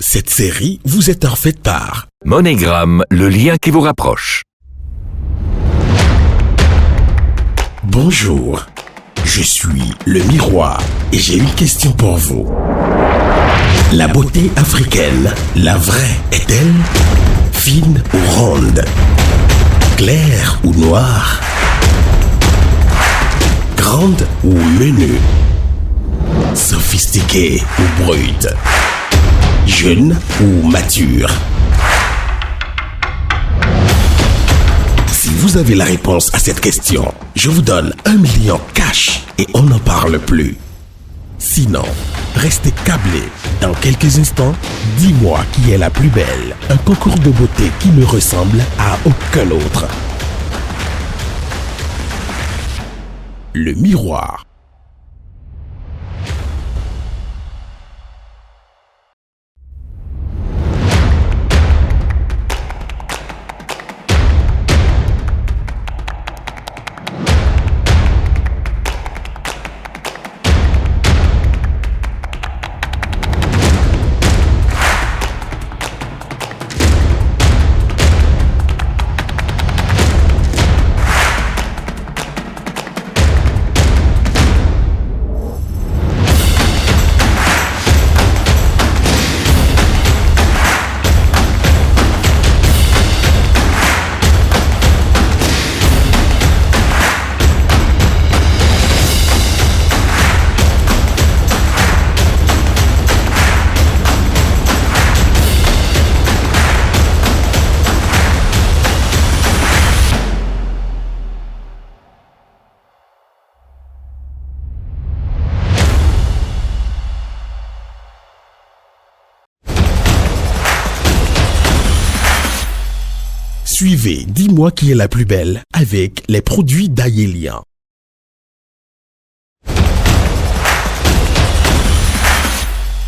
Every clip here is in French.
Cette série vous est offerte par MoneyGram, le lien qui vous rapproche. Bonjour, je suis le miroir et j'ai une question pour vous. La beauté africaine, la vraie, est-elle fine ou ronde? Claire ou noire? Grande ou menue? Sophistiquée ou brute? Jeune ou mature? Si vous avez la réponse à cette question, je vous donne 1 million cash et on n'en parle plus. Sinon, restez câblés. Dans quelques instants, dis-moi qui est la plus belle. Un concours de beauté qui ne ressemble à aucun autre. Le miroir. Suivez Dis-moi qui est la plus belle avec les produits d'Ayelia.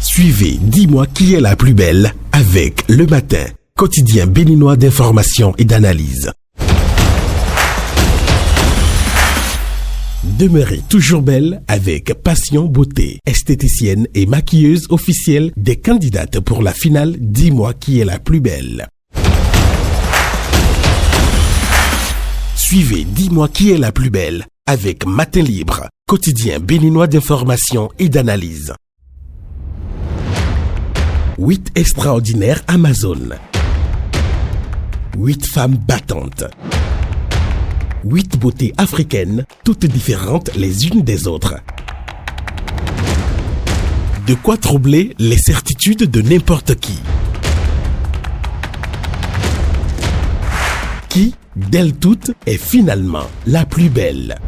Suivez Dis-moi qui est la plus belle avec Le Matin, quotidien béninois d'information et d'analyse. Demeurez toujours belle avec Passion Beauté, esthéticienne et maquilleuse officielle des candidates pour la finale Dis-moi qui est la plus belle. Suivez Dis-moi qui est la plus belle avec Matin Libre, quotidien béninois d'information et d'analyse. 8 extraordinaires Amazon. 8 femmes battantes. 8 beautés africaines, toutes différentes les unes des autres. De quoi troubler les certitudes de n'importe qui. Qui, d'elles toutes, est finalement la plus belle.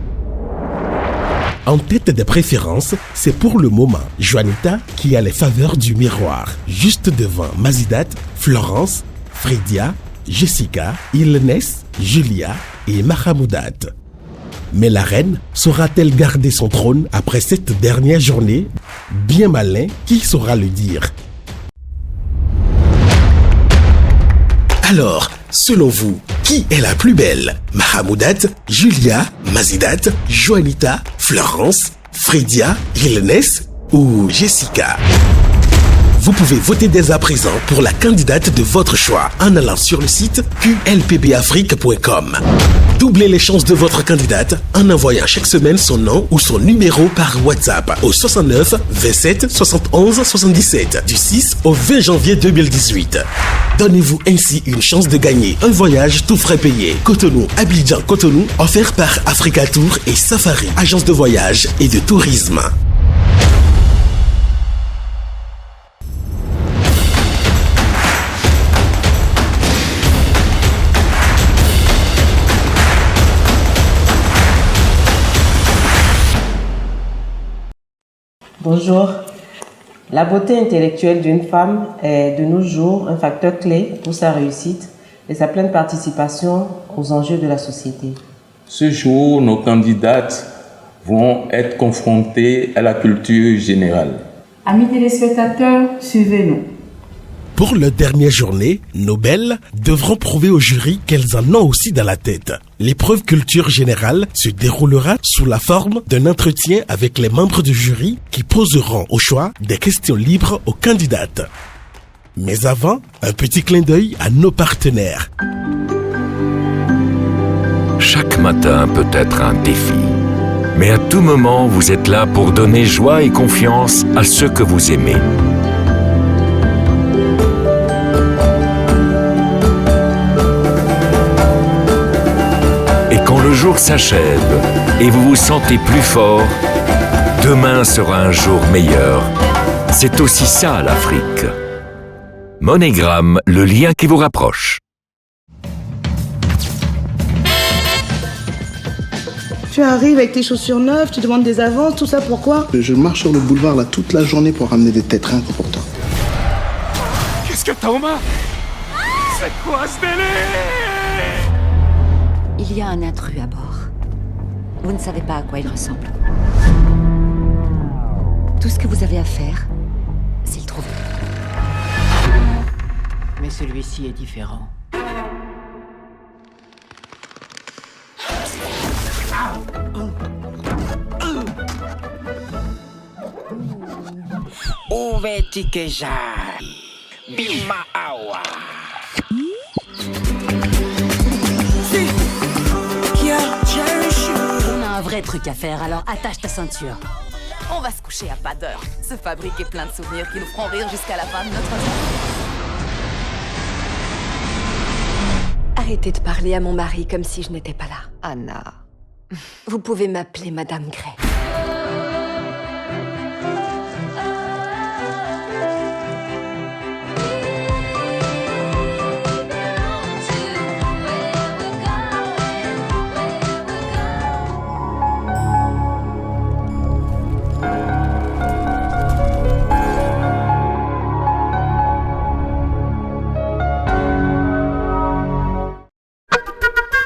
En tête des préférences, c'est pour le moment Juanita qui a les faveurs du miroir, juste devant Mazidat, Florence, Fredia, Jessica, Ilness, Julia et Mahamoudat. Mais la reine saura-t-elle garder son trône après cette dernière journée? Bien malin, qui saura le dire? Alors, selon vous, qui est la plus belle? Mahamoudat, Julia, Mazidat, Juanita, Florence, Fredia, Ilness ou Jessica? Vous pouvez voter dès à présent pour la candidate de votre choix en allant sur le site qlpbafrique.com. Doublez les chances de votre candidate en envoyant chaque semaine son nom ou son numéro par WhatsApp au 69 27 71 77 du 6 au 20 janvier 2018. Donnez-vous ainsi une chance de gagner un voyage tout frais payé Cotonou-Abidjan-Cotonou offert par Africa Tour et Safari, agence de voyage et de tourisme. Bonjour. La beauté intellectuelle d'une femme est de nos jours un facteur clé pour sa réussite et sa pleine participation aux enjeux de la société. Ce jour, nos candidates vont être confrontées à la culture générale. Amis téléspectateurs, suivez-nous. Pour leur dernière journée, nos belles devront prouver au jury qu'elles en ont aussi dans la tête. L'épreuve culture générale se déroulera sous la forme d'un entretien avec les membres du jury qui poseront au choix des questions libres aux candidates. Mais avant, un petit clin d'œil à nos partenaires. Chaque matin peut être un défi. Mais à tout moment, vous êtes là pour donner joie et confiance à ceux que vous aimez. Et quand le jour s'achève et vous vous sentez plus fort, demain sera un jour meilleur. C'est aussi ça l'Afrique. MoneyGram, le lien qui vous rapproche. Tu arrives avec tes chaussures neuves, tu demandes des avances, tout ça pourquoi? Je marche sur le boulevard là toute la journée pour ramener des têtes rien que pour toi. Qu'est-ce que t'as aux mains? C'est quoi ce délire? Il y a un intrus à bord. Vous ne savez pas à quoi il ressemble. Tout ce que vous avez à faire, c'est le trouver. Mais celui-ci est différent. Où est-ce que j'aille? Bima awa. On a un vrai truc à faire, alors attache ta ceinture. On va se coucher à pas d'heure. Se fabriquer plein de souvenirs qui nous feront rire jusqu'à la fin de notre vie. Arrêtez de parler à mon mari comme si je n'étais pas là. Anna. Vous pouvez m'appeler Madame Gray.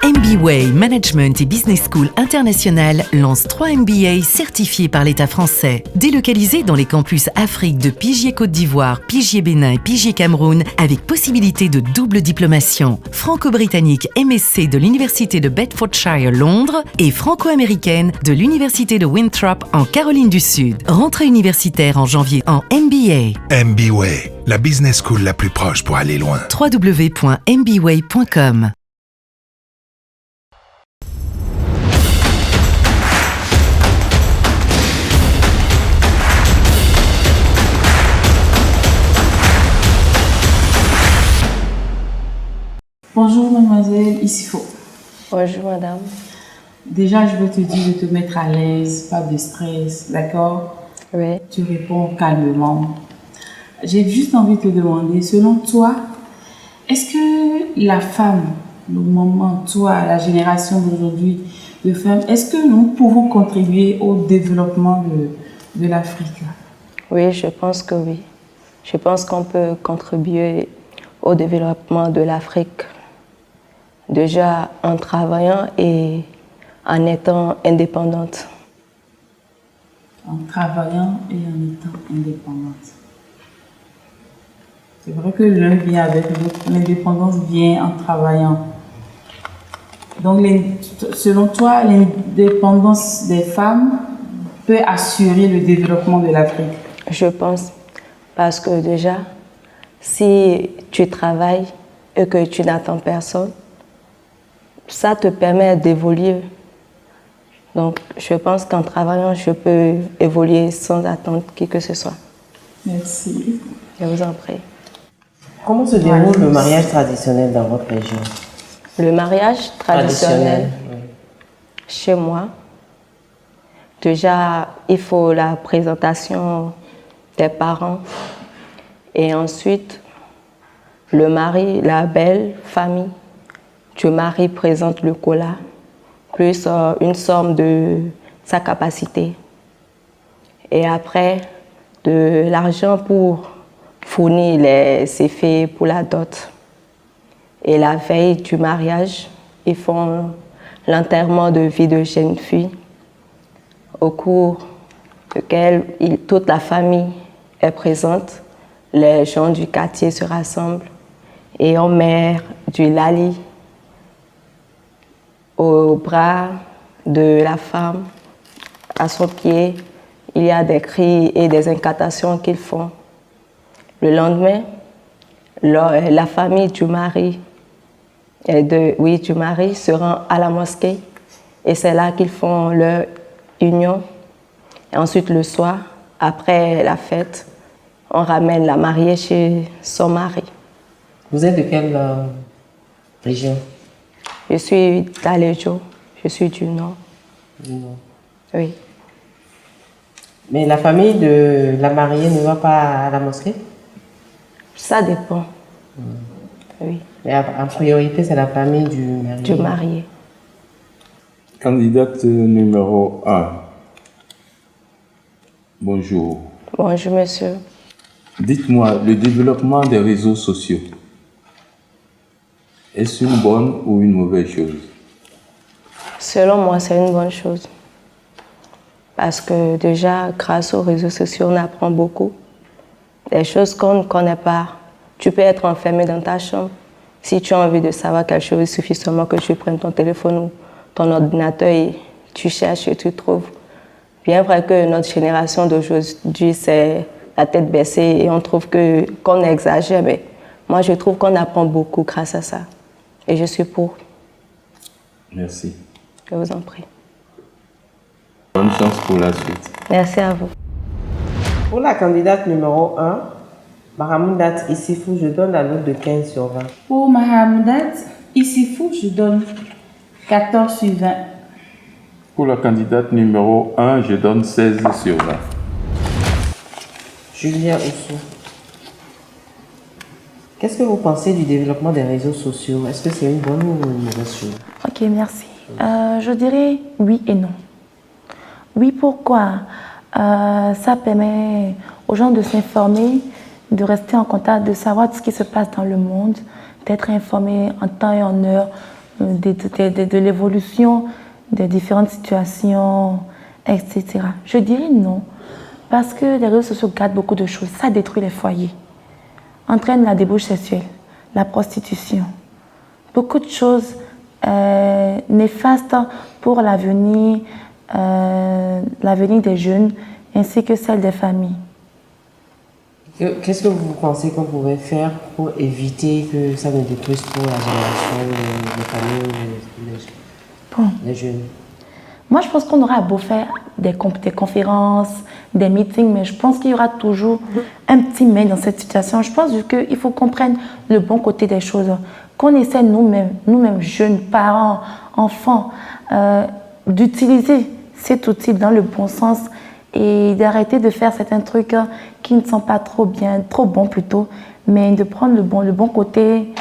MBWay Management et Business School International lance 3 MBA certifiés par l'État français, délocalisés dans les campus Afrique de Pigier-Côte d'Ivoire, Pigier-Bénin et Pigier-Cameroun, avec possibilité de double diplomation. Franco-britannique MSc de l'Université de Bedfordshire, Londres, et franco-américaine de l'Université de Winthrop en Caroline du Sud. Rentrée universitaire en janvier en MBA. MBWay, la business school la plus proche pour aller loin. www.mbway.com. Bonjour mademoiselle Issifo. Bonjour madame. Déjà je veux te dire de te mettre à l'aise, pas de stress, d'accord? Oui. Tu réponds calmement. J'ai juste envie de te demander, selon toi, est-ce que la femme, le moment, toi, la génération d'aujourd'hui de femmes, est-ce que nous pouvons contribuer au développement de l'Afrique? Oui, je pense que oui. Je pense qu'on peut contribuer au développement de l'Afrique. Déjà en travaillant et en étant indépendante. En travaillant et en étant indépendante. C'est vrai que l'un vient avec l'autre. L'indépendance vient en travaillant. Donc, selon toi, l'indépendance des femmes peut assurer le développement de l'Afrique? Je pense. Parce que déjà, si tu travailles et que tu n'attends personne, ça te permet d'évoluer. Donc, je pense qu'en travaillant, je peux évoluer sans attendre qui que ce soit. Merci. Je vous en prie. Comment se déroule le mariage traditionnel dans votre région? Le mariage traditionnel, chez moi, déjà, il faut la présentation des parents et ensuite, le mari, la belle famille. Le mari présente le cola, plus une somme de sa capacité. Et après, de l'argent pour fournir les effets pour la dot. Et la veille du mariage, ils font l'enterrement de vie de jeune fille, au cours duquel toute la famille est présente. Les gens du quartier se rassemblent et on met du lali au bras de la femme, à son pied. Il y a des cris et des incantations qu'ils font. Le lendemain, la famille du mari, du mari se rend à la mosquée et c'est là qu'ils font leur union. Et ensuite, le soir, après la fête, on ramène la mariée chez son mari. Vous êtes de quelle région? Je suis d'Aléjo, je suis du Nord. Du Nord. Oui. Mais la famille de la mariée ne va pas à la mosquée? Ça dépend. Oui. Mais en priorité, c'est la famille du marié. Du marié. Candidate numéro 1. Bonjour. Bonjour, monsieur. Dites-moi, le développement des réseaux sociaux, est-ce une bonne ou une mauvaise chose? Selon moi, c'est une bonne chose. Parce que déjà, grâce aux réseaux sociaux, on apprend beaucoup. Des choses qu'on ne connaît pas. Tu peux être enfermé dans ta chambre. Si tu as envie de savoir quelque chose, il suffit seulement que tu prennes ton téléphone ou ton ordinateur et tu cherches et tu trouves. Bien vrai que notre génération d'aujourd'hui, c'est la tête baissée et on trouve qu'on exagère, mais moi, je trouve qu'on apprend beaucoup grâce à ça. Et je suis pour. Merci. Je vous en prie. Bonne chance pour la suite. Merci à vous. Pour la candidate numéro 1, Mahamoudat Issifou, je donne la note de 15 sur 20. Pour Mahamoudat Issifou, je donne 14 sur 20. Pour la candidate numéro 1, je donne 16 sur 20. Julia Oussou. Qu'est-ce que vous pensez du développement des réseaux sociaux? Est-ce que c'est une bonne ou une mauvaise chose? Ok, merci. Je dirais oui et non. Oui, pourquoi? Ça permet aux gens de s'informer, de rester en contact, de savoir ce qui se passe dans le monde, d'être informés en temps et en heure de l'évolution des différentes situations, etc. Je dirais non, parce que les réseaux sociaux gâtent beaucoup de choses. Ça détruit les foyers, entraîne la débauche sexuelle, la prostitution, beaucoup de choses néfastes pour l'avenir des jeunes ainsi que celle des familles. Qu'est-ce que vous pensez qu'on pourrait faire pour éviter que ça ne détruise trop la génération, les familles, les jeunes? Moi, je pense qu'on aura beau faire des conférences, des meetings, mais je pense qu'il y aura toujours un petit mais dans cette situation. Je pense qu'il faut qu'on prenne le bon côté des choses, qu'on essaie nous-mêmes, jeunes, parents, enfants, d'utiliser cet outil dans le bon sens et d'arrêter de faire certains trucs qui ne sont pas trop bons plutôt, mais de prendre le bon côté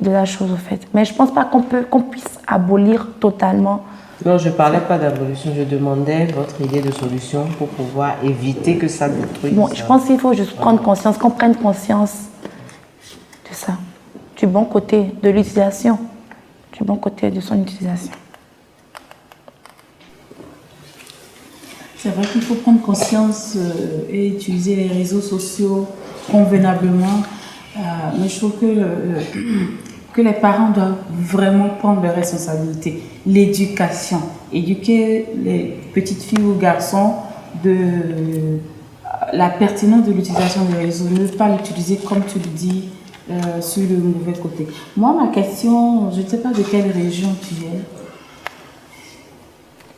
de la chose au fait. Mais je ne pense pas qu'on puisse abolir totalement. Non, je ne parlais pas d'abolition, je demandais votre idée de solution pour pouvoir éviter que ça détruise. Bon, je pense qu'il faut juste prendre conscience, qu'on prenne conscience de ça, du bon côté de l'utilisation, du bon côté de son utilisation. C'est vrai qu'il faut prendre conscience et utiliser les réseaux sociaux convenablement. Mais je trouve que les parents doivent vraiment prendre leurs responsabilités. L'éducation. Éduquer les petites filles ou garçons de la pertinence de l'utilisation des réseaux. Ne pas l'utiliser, comme tu le dis, sur le mauvais côté. Moi, ma question, je ne sais pas de quelle région tu es.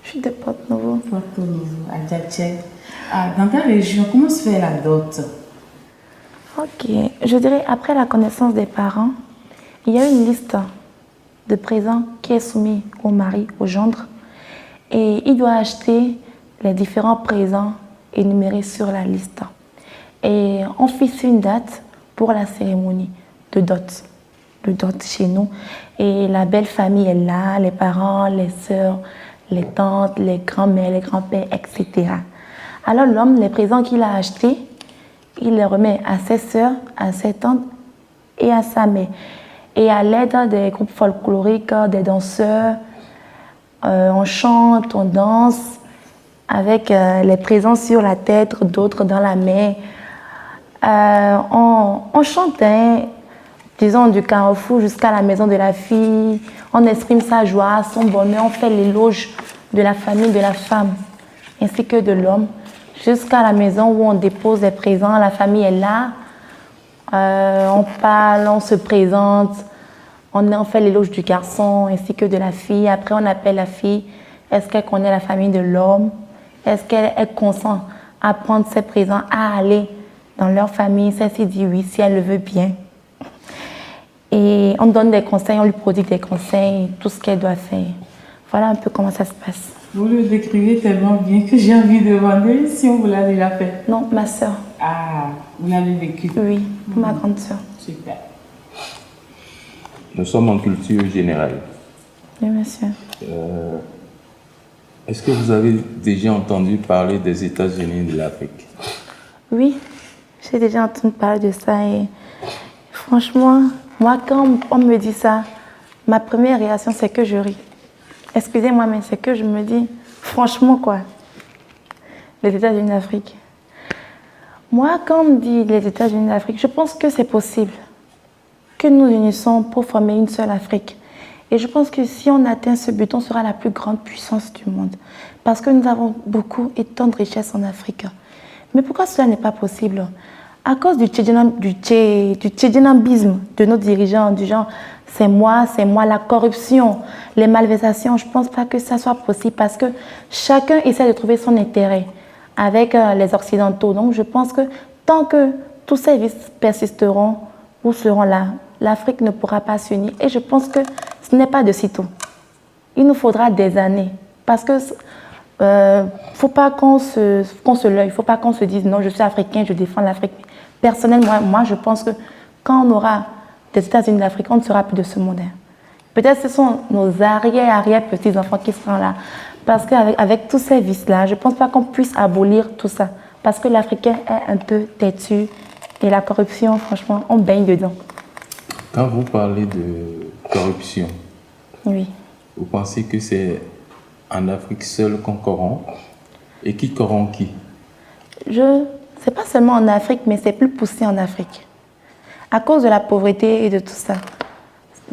Je suis de Porto-Novo. Porto-Novo, à Djatchek. Dans ta région, comment se fait la dot? Ok, je dirais après la connaissance des parents, il y a une liste de présents qui est soumise au mari, au gendre, et il doit acheter les différents présents énumérés sur la liste. Et on fixe une date pour la cérémonie de dot chez nous. Et la belle famille est là, les parents, les sœurs, les tantes, les grands-mères, les grands-pères, etc. Alors l'homme, les présents qu'il a achetés, il les remet à ses sœurs, à ses tantes et à sa mère. Et à l'aide des groupes folkloriques, des danseurs, on chante, on danse, avec les présents sur la tête, d'autres dans la main. On chante, disons, du carrefour jusqu'à la maison de la fille. On exprime sa joie, son bonheur, on fait l'éloge de la famille, de la femme, ainsi que de l'homme, jusqu'à la maison où on dépose les présents. La famille est là, On parle, on se présente, on fait l'éloge du garçon ainsi que de la fille. Après, on appelle la fille. Est-ce qu'elle connaît la famille de l'homme? Est-ce qu'elle consent à prendre ses présents, à aller dans leur famille? Celle-ci dit oui, si elle le veut bien. Et on donne des conseils, on lui prodigue des conseils, tout ce qu'elle doit faire. Voilà un peu comment ça se passe. Vous le décrivez tellement bien que j'ai envie de demander si on vous l'a déjà fait. Non, ma soeur. Ah, vous l'avez vécu? Oui, pour ma grande soeur. Super. Nous sommes en culture générale. Oui, monsieur. Est-ce que vous avez déjà entendu parler des États-Unis de l'Afrique? Oui, j'ai déjà entendu parler de ça et franchement, moi quand on me dit ça, ma première réaction c'est que je ris. Excusez-moi, mais c'est que je me dis, franchement quoi, les États-Unis d'Afrique. Moi, quand on me dit les États-Unis d'Afrique, je pense que c'est possible que nous unissons pour former une seule Afrique. Et je pense que si on atteint ce but, on sera la plus grande puissance du monde. Parce que nous avons beaucoup et tant de richesses en Afrique. Mais pourquoi cela n'est pas possible? À cause du tchédinambisme de nos dirigeants, du genre c'est moi, la corruption, les malversations, je ne pense pas que ça soit possible parce que chacun essaie de trouver son intérêt avec les Occidentaux. Donc je pense que tant que tous ces vices persisteront ou seront là, l'Afrique ne pourra pas s'unir. Et je pense que ce n'est pas de sitôt. Il nous faudra des années parce que faut pas qu'on se leurre, il ne faut pas qu'on se dise non, je suis africain, je défends l'Afrique. Personnellement, moi, je pense que quand on aura des États-Unis d'Afrique, on ne sera plus de ce monde. Peut-être que ce sont nos arrière-petits-enfants qui seront là. Parce qu'avec tous ces vices-là, je ne pense pas qu'on puisse abolir tout ça. Parce que l'Africain est un peu têtu et la corruption, franchement, on baigne dedans. Quand vous parlez de corruption, oui. Vous pensez que c'est en Afrique seule qu'on corrompt? Et qui corrompt qui? C'est pas seulement en Afrique, mais c'est plus poussé en Afrique. À cause de la pauvreté et de tout ça.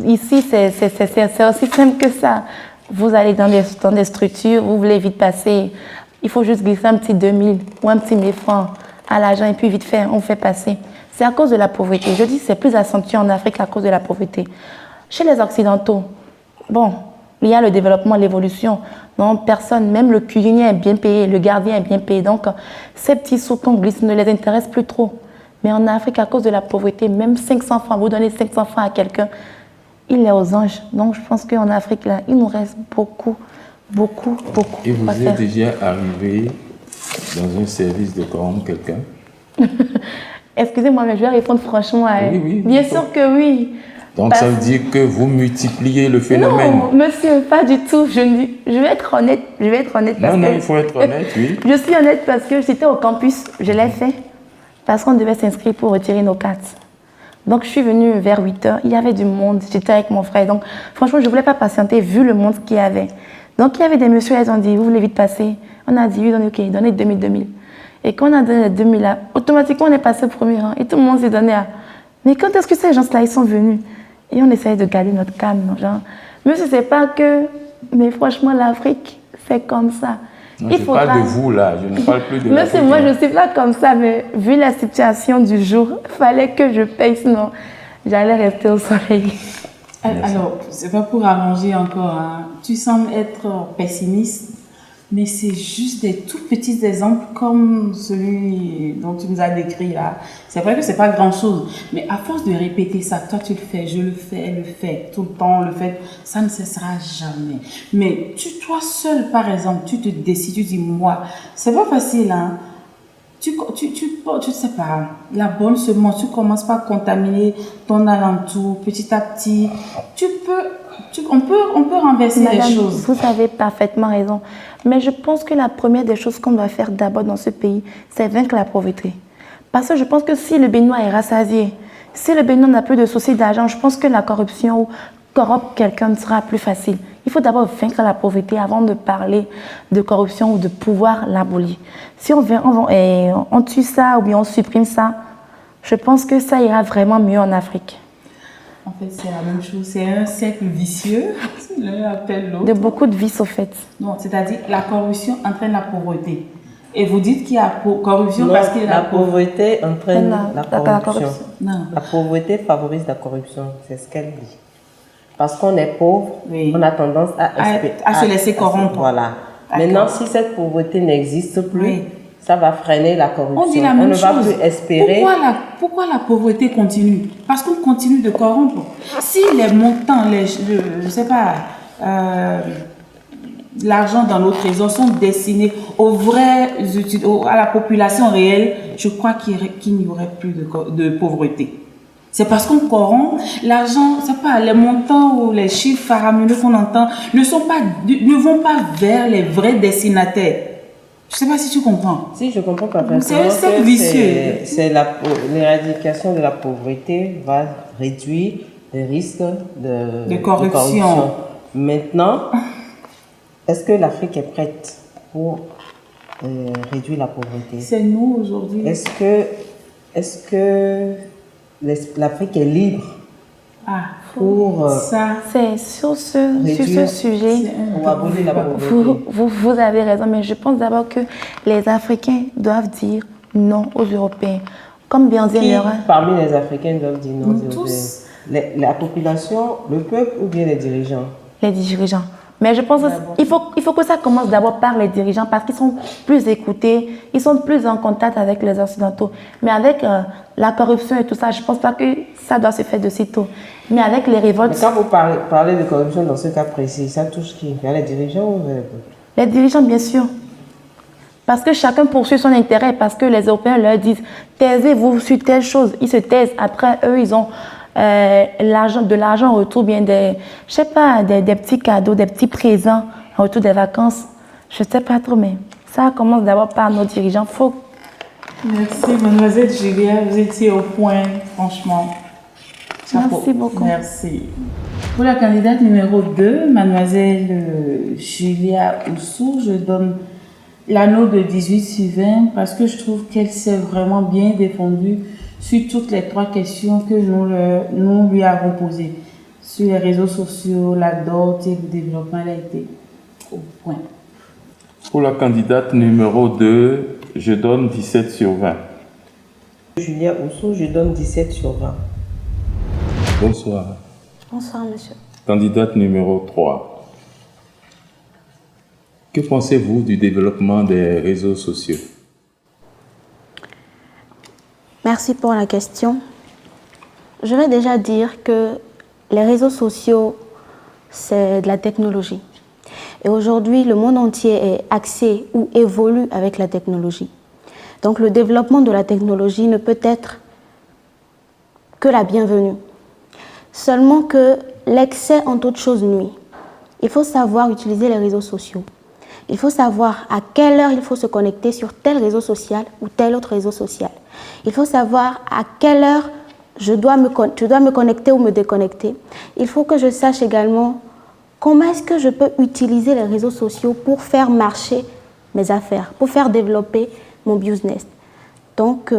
Ici, c'est aussi simple que ça. Vous allez dans des structures, vous voulez vite passer. Il faut juste glisser un petit 2000 ou un petit 1000 francs à l'agent et puis vite fait, on fait passer. C'est à cause de la pauvreté. Je dis que c'est plus accentué en Afrique à cause de la pauvreté. Chez les Occidentaux, bon, il y a le développement, l'évolution. Non, personne, même le cuisinier est bien payé, le gardien est bien payé. Donc, ces petits sous qu'on glisse ne les intéressent plus trop. Mais en Afrique, à cause de la pauvreté, même 500 francs, vous donnez 500 francs à quelqu'un, il est aux anges. Donc, je pense qu'en Afrique, là, il nous reste beaucoup. Et vous êtes déjà arrivé dans un service de corrompre quelqu'un? Excusez-moi, mais je vais répondre franchement. Oui. Bien sûr que oui. Donc ça veut dire que vous multipliez le phénomène? Non, monsieur, pas du tout. Je vais être honnête. Non, il faut être honnête, oui. Je suis honnête parce que j'étais au campus, je l'ai fait. Parce qu'on devait s'inscrire pour retirer nos cartes. Donc je suis venue vers 8h, il y avait du monde, j'étais avec mon frère. Donc franchement, je ne voulais pas patienter vu le monde qu'il y avait. Donc il y avait des messieurs, ils ont dit, vous voulez vite passer? On a dit, oui, ok, donnez 2000. Et quand on a donné les 2000 là, automatiquement on est passé au premier rang. Et tout le monde s'est donné à... Mais quand est-ce que ces gens-là, ils sont venus? Et on essayait de garder notre calme. Genre, monsieur, c'est pas que... Mais franchement, l'Afrique, c'est comme ça. Non, je parle de vous là, je ne parle plus de monsieur, moi, je ne suis pas comme ça, mais vu la situation du jour, il fallait que je paye, sinon j'allais rester au soleil. Alors, c'est pas pour allonger encore, hein. Tu sembles être pessimiste, mais c'est juste des tout petits exemples comme celui dont tu nous as décrit là. C'est vrai que c'est pas grand chose, mais à force de répéter ça, toi tu le fais, je le fais, elle le fait, tout le temps on le fait, ça ne cessera jamais. Mais toi seul par exemple, tu te décides, tu dis moi, c'est pas facile hein. Tu sais pas, la bonne semence, tu commences par contaminer ton alentour petit à petit. On peut renverser les choses. Vous avez parfaitement raison. Mais je pense que la première des choses qu'on doit faire d'abord dans ce pays, c'est vaincre la pauvreté. Parce que je pense que si le Béninois est rassasié, si le Béninois n'a plus de soucis d'argent, je pense que la corruption ou corrompre quelqu'un sera plus facile. Il faut d'abord vaincre la pauvreté avant de parler de corruption ou de pouvoir l'abolir. Si on tue ça ou bien on supprime ça, je pense que ça ira vraiment mieux en Afrique. En fait, c'est la même chose. C'est un cercle vicieux, l'un appelle l'autre. De beaucoup de vices, au fait. Non, c'est-à-dire la corruption entraîne la pauvreté. Et vous dites qu'il y a corruption non, parce qu'il y a la pauvreté entraîne la corruption. Non. La pauvreté favorise la corruption, c'est ce qu'elle dit. Parce qu'on est pauvre, on a tendance à se laisser corrompre. Voilà. Maintenant, si cette pauvreté n'existe plus, ça va freiner la corruption. On dit la même chose. On ne va plus espérer. Pourquoi la pauvreté continue? Parce qu'on continue de corrompre. Si les montants, je ne sais pas, l'argent dans nos trésors sont destinés à la population réelle, je crois qu'il n'y aurait plus de pauvreté. C'est parce qu'on corrompt l'argent, c'est pas les montants ou les chiffres faramineux qu'on entend ne vont pas vers les vrais destinataires. Je sais pas si tu comprends. Si, je comprends parfaitement. C'est un cercle vicieux. L'éradication de la pauvreté va réduire les risques de corruption. Maintenant, est-ce que l'Afrique est prête pour réduire la pauvreté? C'est nous aujourd'hui. Est-ce que l'Afrique est libre pour c'est sur ce sujet, abolir la pauvreté? Vous avez raison, mais je pense d'abord que les Africains doivent dire non aux Européens. Comme bien dit parmi les Africains doivent dire non aux Européens? La population, le peuple ou bien les dirigeants? Les dirigeants. Mais je pense qu'il faut que ça commence d'abord par les dirigeants parce qu'ils sont plus écoutés, ils sont plus en contact avec les Occidentaux. Mais avec la corruption et tout ça, je ne pense pas que ça doit se faire de sitôt. Mais avec les révoltes... Mais quand vous parlez de corruption dans ce cas précis, ça touche qui? Les dirigeants ou les peuples? Les dirigeants, bien sûr. Parce que chacun poursuit son intérêt, parce que les Européens leur disent « taisez-vous sur telle chose ». Ils se taisent. Après, eux, ils ont... de l'argent en retour, bien des petits cadeaux, des petits présents en retour des vacances. Je ne sais pas trop, mais ça commence d'abord par nos dirigeants. Merci, mademoiselle Julia, vous étiez au point, franchement. Chapeau. Merci beaucoup. Merci. Pour la candidate numéro 2, mademoiselle Julia Oussou, je donne l'anneau de 18 sur 20 parce que je trouve qu'elle s'est vraiment bien défendue sur toutes les 3 questions que nous lui avons posées. Sur les réseaux sociaux, la dot et le développement, elle a été au point. Pour la candidate numéro 2, je donne 17 sur 20. Julia Oussou, je donne 17 sur 20. Bonsoir. Bonsoir, monsieur. Candidate numéro 3. Que pensez-vous du développement des réseaux sociaux? Merci pour la question. Je vais déjà dire que les réseaux sociaux, c'est de la technologie. Et aujourd'hui, le monde entier est axé ou évolue avec la technologie. Donc le développement de la technologie ne peut être que la bienvenue. Seulement que l'excès en toute chose nuit. Il faut savoir utiliser les réseaux sociaux. Il faut savoir à quelle heure il faut se connecter sur tel réseau social ou tel autre réseau social. Il faut savoir à quelle heure je dois me connecter ou me déconnecter. Il faut que je sache également comment est-ce que je peux utiliser les réseaux sociaux pour faire marcher mes affaires, pour faire développer mon business. Donc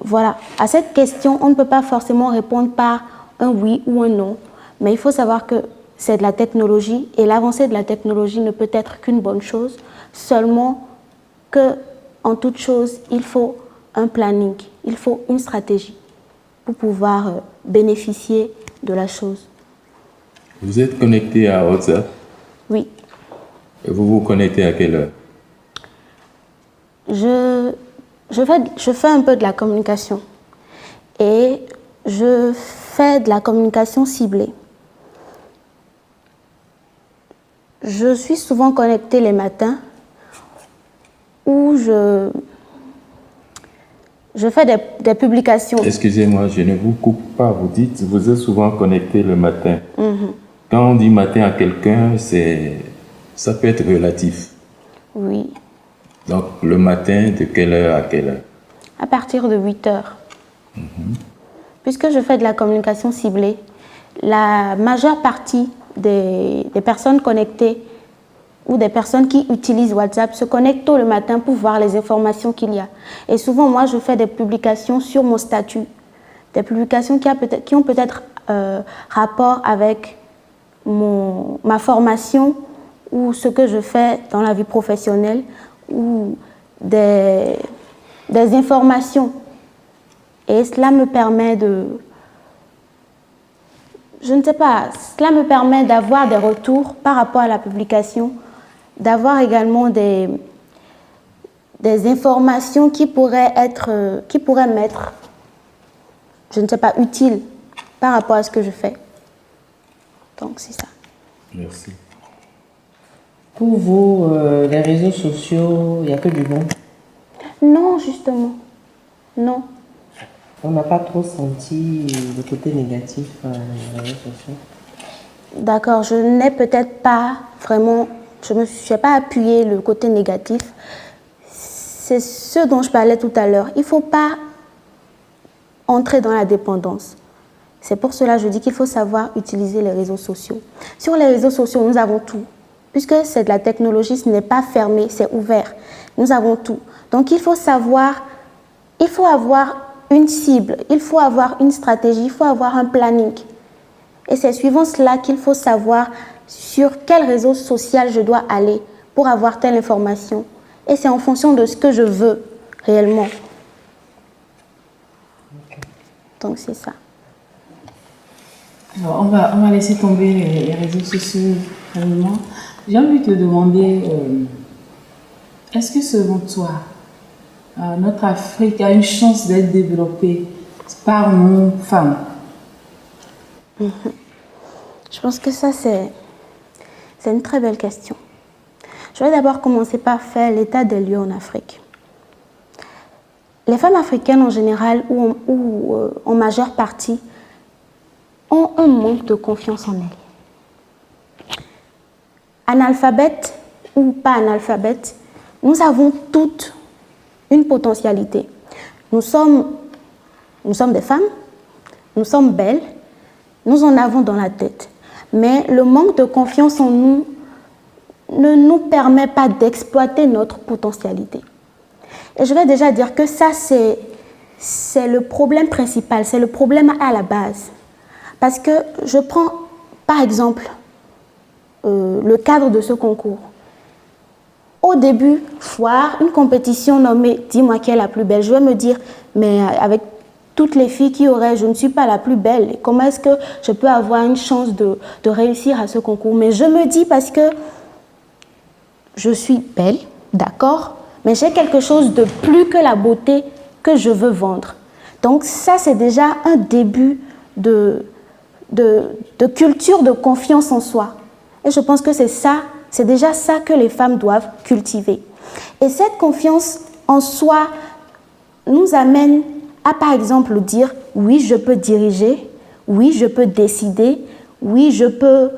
voilà, à cette question, on ne peut pas forcément répondre par un oui ou un non, mais il faut savoir que c'est de la technologie et l'avancée de la technologie ne peut être qu'une bonne chose, seulement que en toute chose, il faut un planning, il faut une stratégie pour pouvoir bénéficier de la chose. Vous êtes connecté à WhatsApp? Oui. Et vous vous connectez à quelle heure? Je fais un peu de la communication et je fais de la communication ciblée. Je suis souvent connectée les matins où je fais des publications. Excusez-moi, je ne vous coupe pas. Vous dites que vous êtes souvent connecté le matin. Quand on dit matin à quelqu'un, ça peut être relatif. Oui. Donc le matin, de quelle heure à quelle heure? À partir de 8 heures. Puisque je fais de la communication ciblée, la majeure partie des personnes connectées ou des personnes qui utilisent WhatsApp se connectent tôt le matin pour voir les informations qu'il y a. Et souvent, moi, je fais des publications sur mon statut, des publications qui ont peut-être rapport avec ma formation ou ce que je fais dans la vie professionnelle ou des informations. Et cela me permet cela me permet d'avoir des retours par rapport à la publication, d'avoir également des informations qui pourraient m'être, utiles par rapport à ce que je fais. Donc, c'est ça. Merci. Pour vous, les réseaux sociaux, il n'y a que du bon? Non, justement. Non. On n'a pas trop senti le côté négatif des réseaux sociaux? D'accord, je n'ai peut-être pas vraiment, je ne me suis pas appuyé le côté négatif. C'est ce dont je parlais tout à l'heure. Il ne faut pas entrer dans la dépendance. C'est pour cela que je dis qu'il faut savoir utiliser les réseaux sociaux. Sur les réseaux sociaux, nous avons tout. Puisque c'est de la technologie, ce n'est pas fermé, c'est ouvert. Nous avons tout. Donc il faut avoir une cible, il faut avoir une stratégie, il faut avoir un planning. Et c'est suivant cela qu'il faut savoir sur quel réseau social je dois aller pour avoir telle information. Et c'est en fonction de ce que je veux réellement. Donc c'est ça. Alors, on va laisser tomber les réseaux sociaux réellement. J'ai envie de te demander, est-ce que selon toi, notre Afrique a une chance d'être développée par nos femmes? Je pense que ça, c'est une très belle question. Je vais d'abord commencer par faire l'état des lieux en Afrique. Les femmes africaines en général, ou en majeure partie, ont un manque de confiance en elles. Analphabètes ou pas analphabètes, nous avons toutes une potentialité. Nous sommes des femmes, nous sommes belles, nous en avons dans la tête. Mais le manque de confiance en nous ne nous permet pas d'exploiter notre potentialité. Et je vais déjà dire que ça, c'est le problème principal, c'est le problème à la base. Parce que je prends, par exemple, le cadre de ce concours. Au début, foire, une compétition nommée « Dis-moi qui est la plus belle ». Je vais me dire, mais avec toutes les filles qui auraient, je ne suis pas la plus belle. Comment est-ce que je peux avoir une chance de réussir à ce concours? Mais je me dis parce que je suis belle, d'accord, mais j'ai quelque chose de plus que la beauté que je veux vendre. Donc ça, c'est déjà un début de culture de confiance en soi. Et je pense que c'est déjà ça que les femmes doivent cultiver. Et cette confiance en soi nous amène à, par exemple, dire « oui, je peux diriger, oui, je peux décider, oui, je peux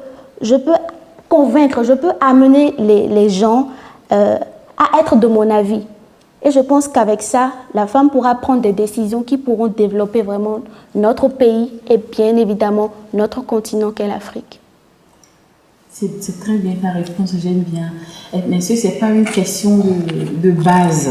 convaincre, je peux amener les gens à être de mon avis ». Et je pense qu'avec ça, la femme pourra prendre des décisions qui pourront développer vraiment notre pays et bien évidemment notre continent qu'est l'Afrique. C'est très bien ta réponse, j'aime bien. Mais ce n'est pas une question de base.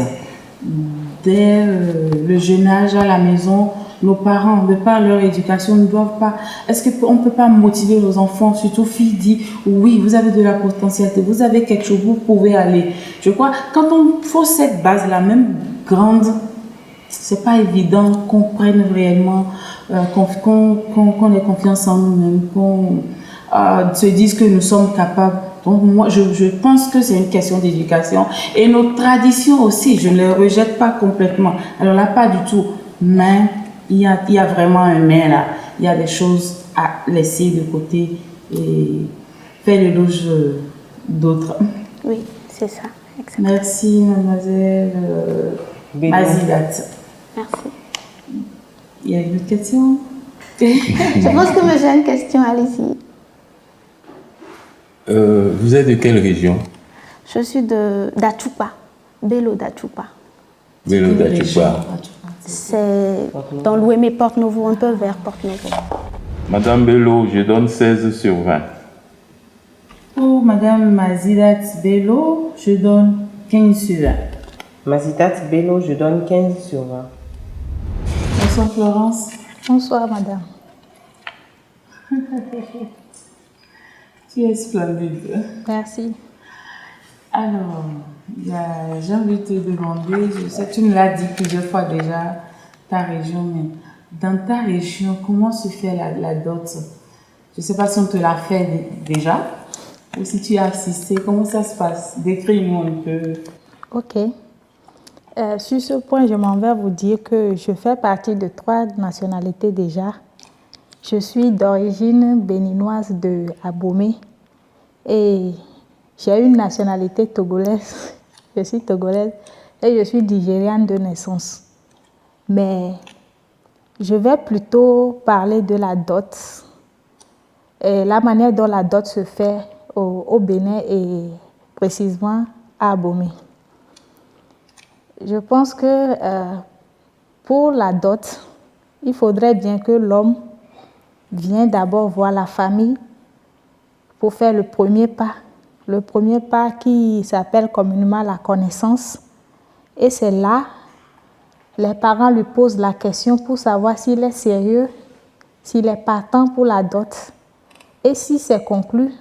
Dès le jeune âge à la maison, nos parents, de par leur éducation, ne doivent pas... Est-ce qu'on ne peut pas motiver nos enfants, surtout filles, dire oui, vous avez de la potentialité, vous avez quelque chose, vous pouvez aller. Je crois, quand on faut cette base-là, même grande, c'est pas évident qu'on prenne réellement, qu'on ait confiance en nous-mêmes, qu'on se dise que nous sommes capables. Donc moi, je pense que c'est une question d'éducation. Et nos traditions aussi, je ne les rejette pas complètement. Alors là, pas du tout. Mais il y a vraiment un mais là. Il y a des choses à laisser de côté et faire l'éloge d'autres. Oui, c'est ça. Exactement. Merci, mademoiselle Mazidat. Merci. Il y a une autre question? Je pense que j'ai une question, allez-y. Vous êtes de quelle région? Je suis d'Achupa, Bello d'Achupa. Bello d'Achupa. C'est dans l'Ouémé Porte-Novo, un peu vers Porte-Novo. Madame Bello, je donne 16 sur 20. Pour Madame Mazidat Bello, je donne 15 sur 20. Mazidat Bello, je donne 15 sur 20. Bonsoir Florence. Bonsoir madame. Tu es splendide. Merci. Alors, j'ai envie de te demander, je sais que tu me l'as dit plusieurs fois déjà, ta région, mais dans ta région, comment se fait la dot? Je ne sais pas si on te l'a fait déjà ou si tu as assisté. Comment ça se passe? Décris-nous un peu. Ok. Sur ce point, je m'en vais vous dire que je fais partie de 3 nationalités déjà. Je suis d'origine béninoise de Abomey et j'ai une nationalité togolaise. Je suis togolaise et je suis nigériane de naissance. Mais je vais plutôt parler de la dot et la manière dont la dot se fait au Bénin et précisément à Abomey. Je pense que pour la dot, il faudrait bien que l'homme vienne d'abord voir la famille pour faire le premier pas. Le premier pas qui s'appelle communément la connaissance. Et c'est là, les parents lui posent la question pour savoir s'il est sérieux, s'il est partant pour la dot. Et si c'est conclu,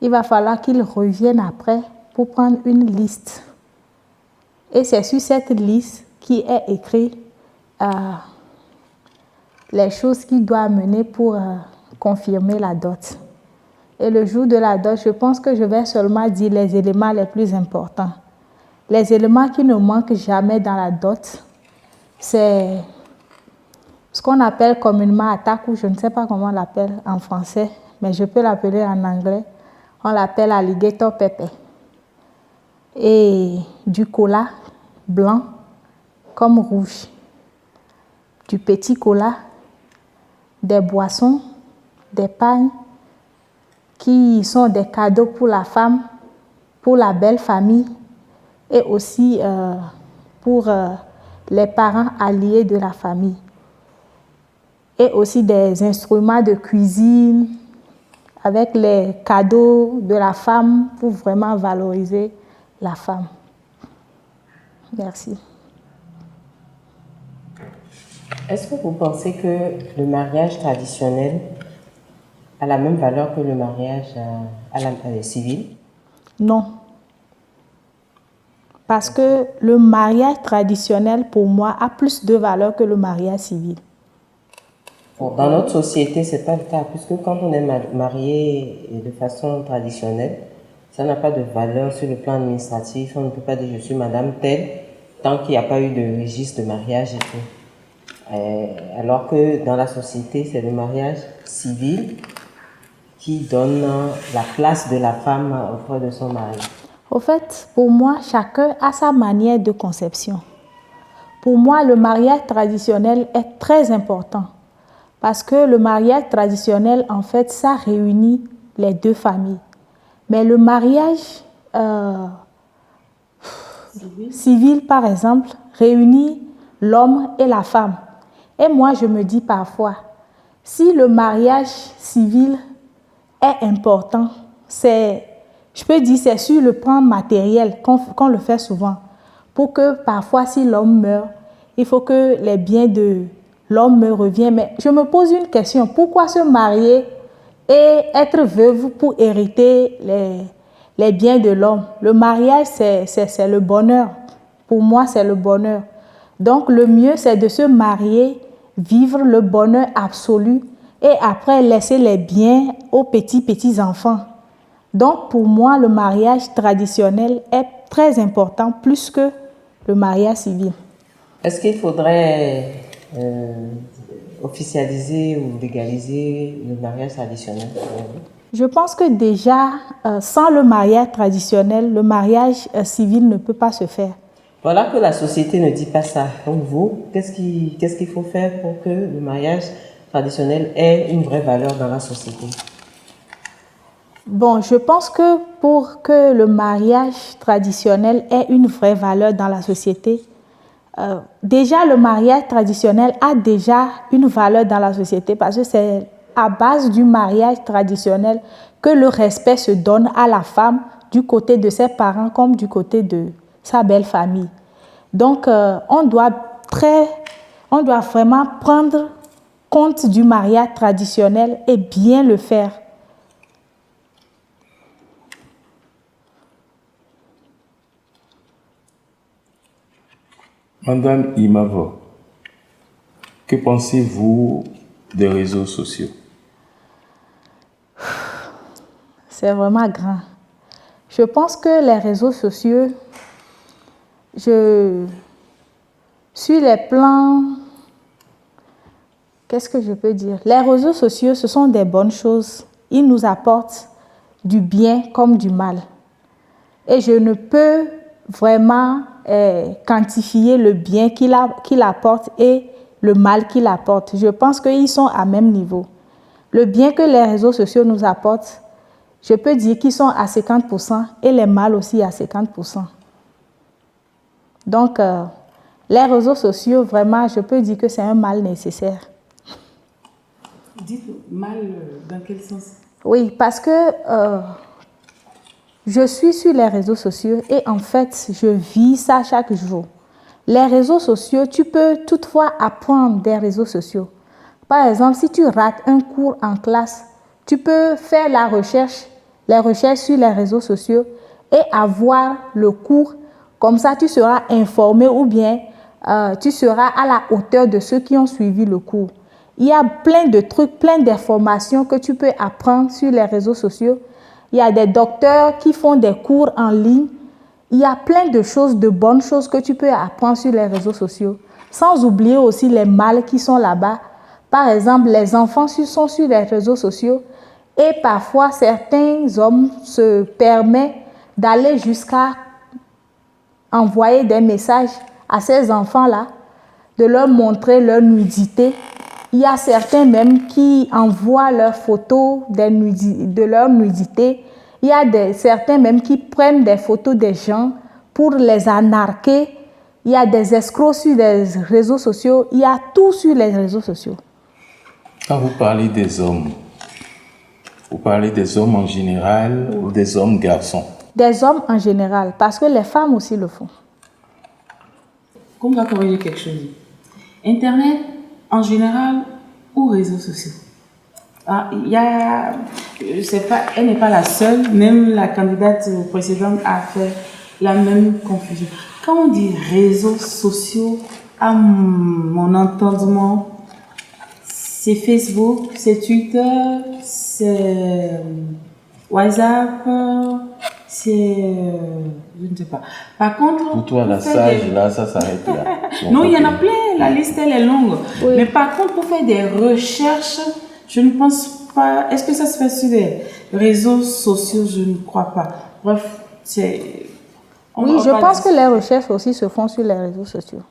il va falloir qu'il revienne après pour prendre une liste. Et c'est sur cette liste qui est écrit les choses qu'il doit mener pour confirmer la dot. Et le jour de la dot, je pense que je vais seulement dire les éléments les plus importants. Les éléments qui ne manquent jamais dans la dot, c'est ce qu'on appelle communément attaque, ou je ne sais pas comment on l'appelle en français, mais je peux l'appeler en anglais. On l'appelle alligator pepper. Et du cola blanc comme rouge, du petit cola, des boissons, des pagnes qui sont des cadeaux pour la femme, pour la belle famille et aussi pour les parents alliés de la famille. Et aussi des instruments de cuisine avec les cadeaux de la femme pour vraiment valoriser la femme. Merci. Est-ce que vous pensez que le mariage traditionnel a la même valeur que le mariage civil? Non. Parce que le mariage traditionnel, pour moi, a plus de valeur que le mariage civil. Bon, dans notre société, ce n'est pas le cas, puisque quand on est marié de façon traditionnelle, ça n'a pas de valeur sur le plan administratif. On ne peut pas dire je suis madame telle tant qu'il n'y a pas eu de registre de mariage et tout. Alors que dans la société, c'est le mariage civil qui donne la place de la femme auprès de son mari. Au fait, pour moi, chacun a sa manière de conception. Pour moi, le mariage traditionnel est très important parce que le mariage traditionnel, en fait, ça réunit les 2 familles. Mais le mariage civil, par exemple, réunit l'homme et la femme. Et moi, je me dis parfois, si le mariage civil est important, je peux dire c'est sur le plan matériel qu'on le fait souvent. Pour que parfois, si l'homme meurt, il faut que les biens de l'homme me reviennent. Mais je me pose une question, pourquoi se marier et être veuve pour hériter les biens de l'homme? Le mariage, c'est le bonheur. Pour moi, c'est le bonheur. Donc, le mieux, c'est de se marier, vivre le bonheur absolu et après laisser les biens aux petits-enfants. Donc, pour moi, le mariage traditionnel est très important, plus que le mariage civil. Est-ce qu'il faudrait officialiser ou légaliser le mariage traditionnel? Je pense que déjà, sans le mariage traditionnel, le mariage civil ne peut pas se faire. Voilà que la société ne dit pas ça. Donc vous, qu'est-ce qu'il faut faire pour que le mariage traditionnel ait une vraie valeur dans la société? Bon, je pense que pour que le mariage traditionnel ait une vraie valeur dans la société, déjà le mariage traditionnel a déjà une valeur dans la société parce que c'est à base du mariage traditionnel que le respect se donne à la femme du côté de ses parents comme du côté de sa belle famille. Donc, on doit vraiment prendre compte du mariage traditionnel et bien le faire. Madame Imavo, que pensez-vous des réseaux sociaux? C'est vraiment grand. Je pense que les réseaux sociaux, sur les plans, qu'est-ce que je peux dire? Les réseaux sociaux, ce sont des bonnes choses. Ils nous apportent du bien comme du mal. Et je ne peux vraiment quantifier le bien qu'il apporte et le mal qu'il apporte. Je pense qu'ils sont à même niveau. Le bien que les réseaux sociaux nous apportent, je peux dire qu'ils sont à 50% et les mal aussi à 50%. Donc, les réseaux sociaux, vraiment, je peux dire que c'est un mal nécessaire. Dites mal dans quel sens? Oui, parce que je suis sur les réseaux sociaux et en fait, je vis ça chaque jour. Les réseaux sociaux, tu peux toutefois apprendre des réseaux sociaux. Par exemple, si tu rates un cours en classe, tu peux faire les recherches sur les réseaux sociaux et avoir le cours. Comme ça, tu seras informé ou bien tu seras à la hauteur de ceux qui ont suivi le cours. Il y a plein de trucs, plein d'informations que tu peux apprendre sur les réseaux sociaux. Il y a des docteurs qui font des cours en ligne. Il y a plein de choses, de bonnes choses que tu peux apprendre sur les réseaux sociaux. Sans oublier aussi les mal qui sont là-bas. Par exemple, les enfants sont sur les réseaux sociaux et parfois certains hommes se permettent d'aller jusqu'à envoyer des messages à ces enfants-là, de leur montrer leur nudité. Il y a certains même qui envoient leurs photos de leur nudité. Il y a certains même qui prennent des photos des gens pour les arnaquer. Il y a des escrocs sur les réseaux sociaux. Il y a tout sur les réseaux sociaux. Quand vous parlez des hommes, vous parlez des hommes en général ou des hommes garçons? Des hommes en général, parce que les femmes aussi le font. Qu'on va corriger quelque chose. Internet en général ou réseaux sociaux? Elle n'est pas la seule, même la candidate précédente a fait la même confusion. Quand on dit réseaux sociaux, à mon entendement, c'est Facebook, c'est Twitter, c'est WhatsApp, c'est... je ne sais pas. Par contre... Pour toi, la sage, là, ça s'arrête là. Non, il y en a plein, la liste, elle est longue. Oui. Mais par contre, pour faire des recherches, je ne pense pas... Est-ce que ça se fait sur les réseaux sociaux? Je ne crois pas. Bref, c'est... Oui, je pense que les recherches aussi se font sur les réseaux sociaux.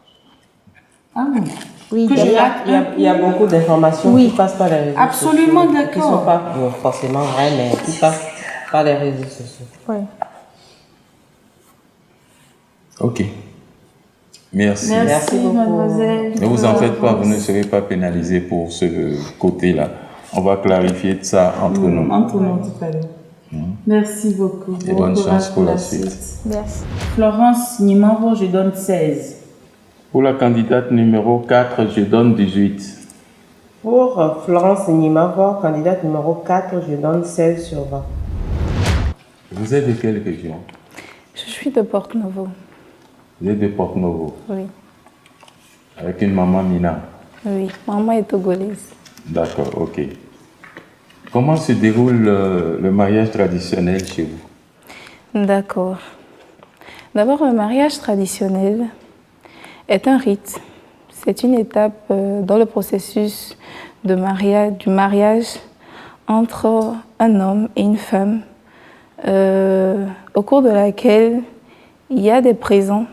Ah bon? Oui, il y a beaucoup d'informations qui passent par les réseaux sociaux. Absolument, d'accord. Qui ne sont pas forcément vraies, mais qui passent par les réseaux sociaux. Oui. Ok. Merci. Merci mademoiselle. Ne vous en faites pas, vous ne serez pas pénalisé pour ce côté-là. On va clarifier ça entre nous. Entre nous tout à l'heure. Merci beaucoup. Et bonne chance pour la suite. Merci. Florence Nimavo, je donne 16. Pour la candidate numéro 4, je donne 18. Pour Florence Nimavo, candidate numéro 4, je donne 16 sur 20. Vous êtes de quelle région? Je suis de Porto-Novo. Vous êtes de Porto-Novo? Oui. Avec une maman Mina? Oui, maman est togolaise. D'accord, ok. Comment se déroule le mariage traditionnel chez vous? D'accord. D'abord, le mariage traditionnel est un rite. C'est une étape dans le processus du mariage entre un homme et une femme, au cours de laquelle il y a des présents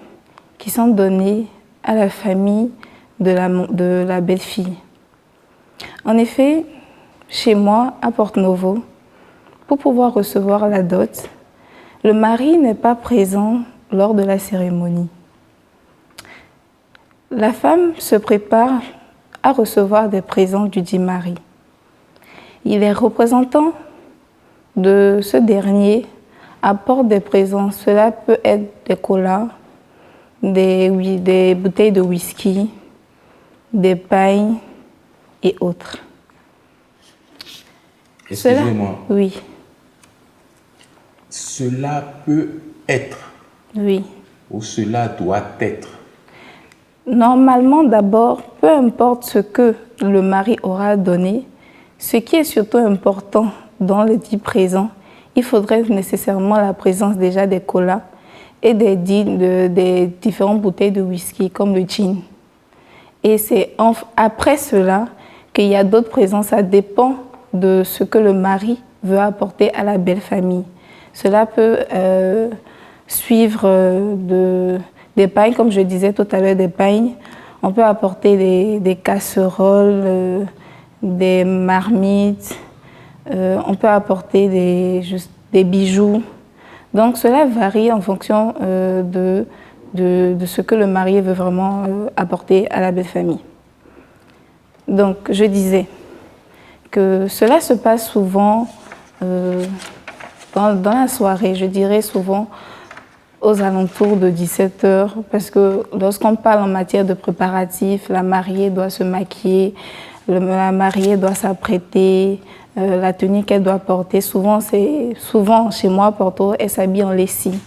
qui sont donnés à la famille de la belle-fille. En effet, chez moi, à Porto-Novo, pour pouvoir recevoir la dot, le mari n'est pas présent lors de la cérémonie. La femme se prépare à recevoir des présents du dit mari. Les représentants de ce dernier apportent des présents. Cela peut être des colas, des bouteilles de whisky, des pailles et autres. Excusez-moi. Oui. Cela peut être. Oui. Ou cela doit être. Normalement, d'abord, peu importe ce que le mari aura donné, ce qui est surtout important dans le dit présent, il faudrait nécessairement la présence déjà des colas et des différentes bouteilles de whisky, comme le gin. Et c'est après cela qu'il y a d'autres présences. Ça dépend de ce que le mari veut apporter à la belle famille. Cela peut suivre des pailles, comme je disais tout à l'heure, des pailles. On peut apporter des casseroles, des marmites, on peut apporter des bijoux. Donc cela varie en fonction de ce que le marié veut vraiment apporter à la belle famille. Donc je disais que cela se passe souvent dans la soirée, je dirais souvent aux alentours de 17h, parce que lorsqu'on parle en matière de préparatifs, la mariée doit se maquiller, la mariée doit s'apprêter, la tenue qu'elle doit porter. Souvent chez moi, Porto, elle s'habille en lessie.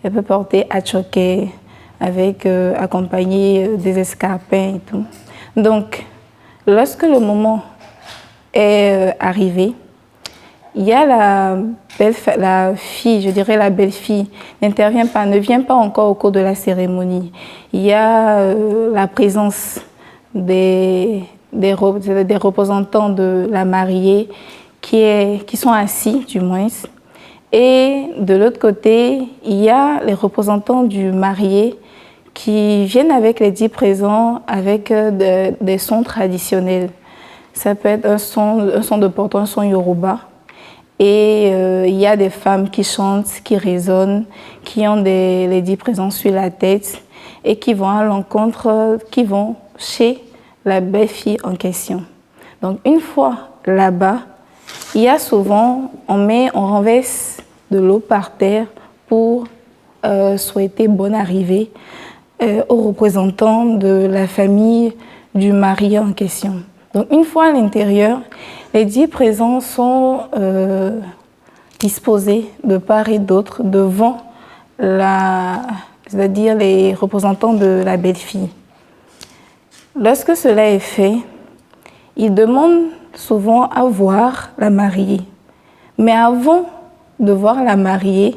Elle peut porter atchoké, accompagné des escarpins et tout. Donc, lorsque le moment est arrivé, il y a la fille, je dirais la belle-fille, ne vient pas encore au cours de la cérémonie. Il y a la présence des représentants de la mariée qui sont assis, du moins. Et de l'autre côté, il y a les représentants du marié qui viennent avec les 10 présents avec des sons traditionnels. Ça peut être un son de Porto, un son Yoruba. Et il y a des femmes qui chantent, qui résonnent, qui ont les 10 présents sur la tête et qui vont à l'encontre, qui vont chez la belle-fille en question. Donc une fois là-bas, il y a souvent, on renverse de l'eau par terre pour souhaiter bonne arrivée aux représentants de la famille du marié en question. Donc une fois à l'intérieur, les 10 présents sont disposés de part et d'autre devant c'est-à-dire les représentants de la belle-fille. Lorsque cela est fait, ils demandent souvent à voir la mariée. Mais avant de voir la mariée,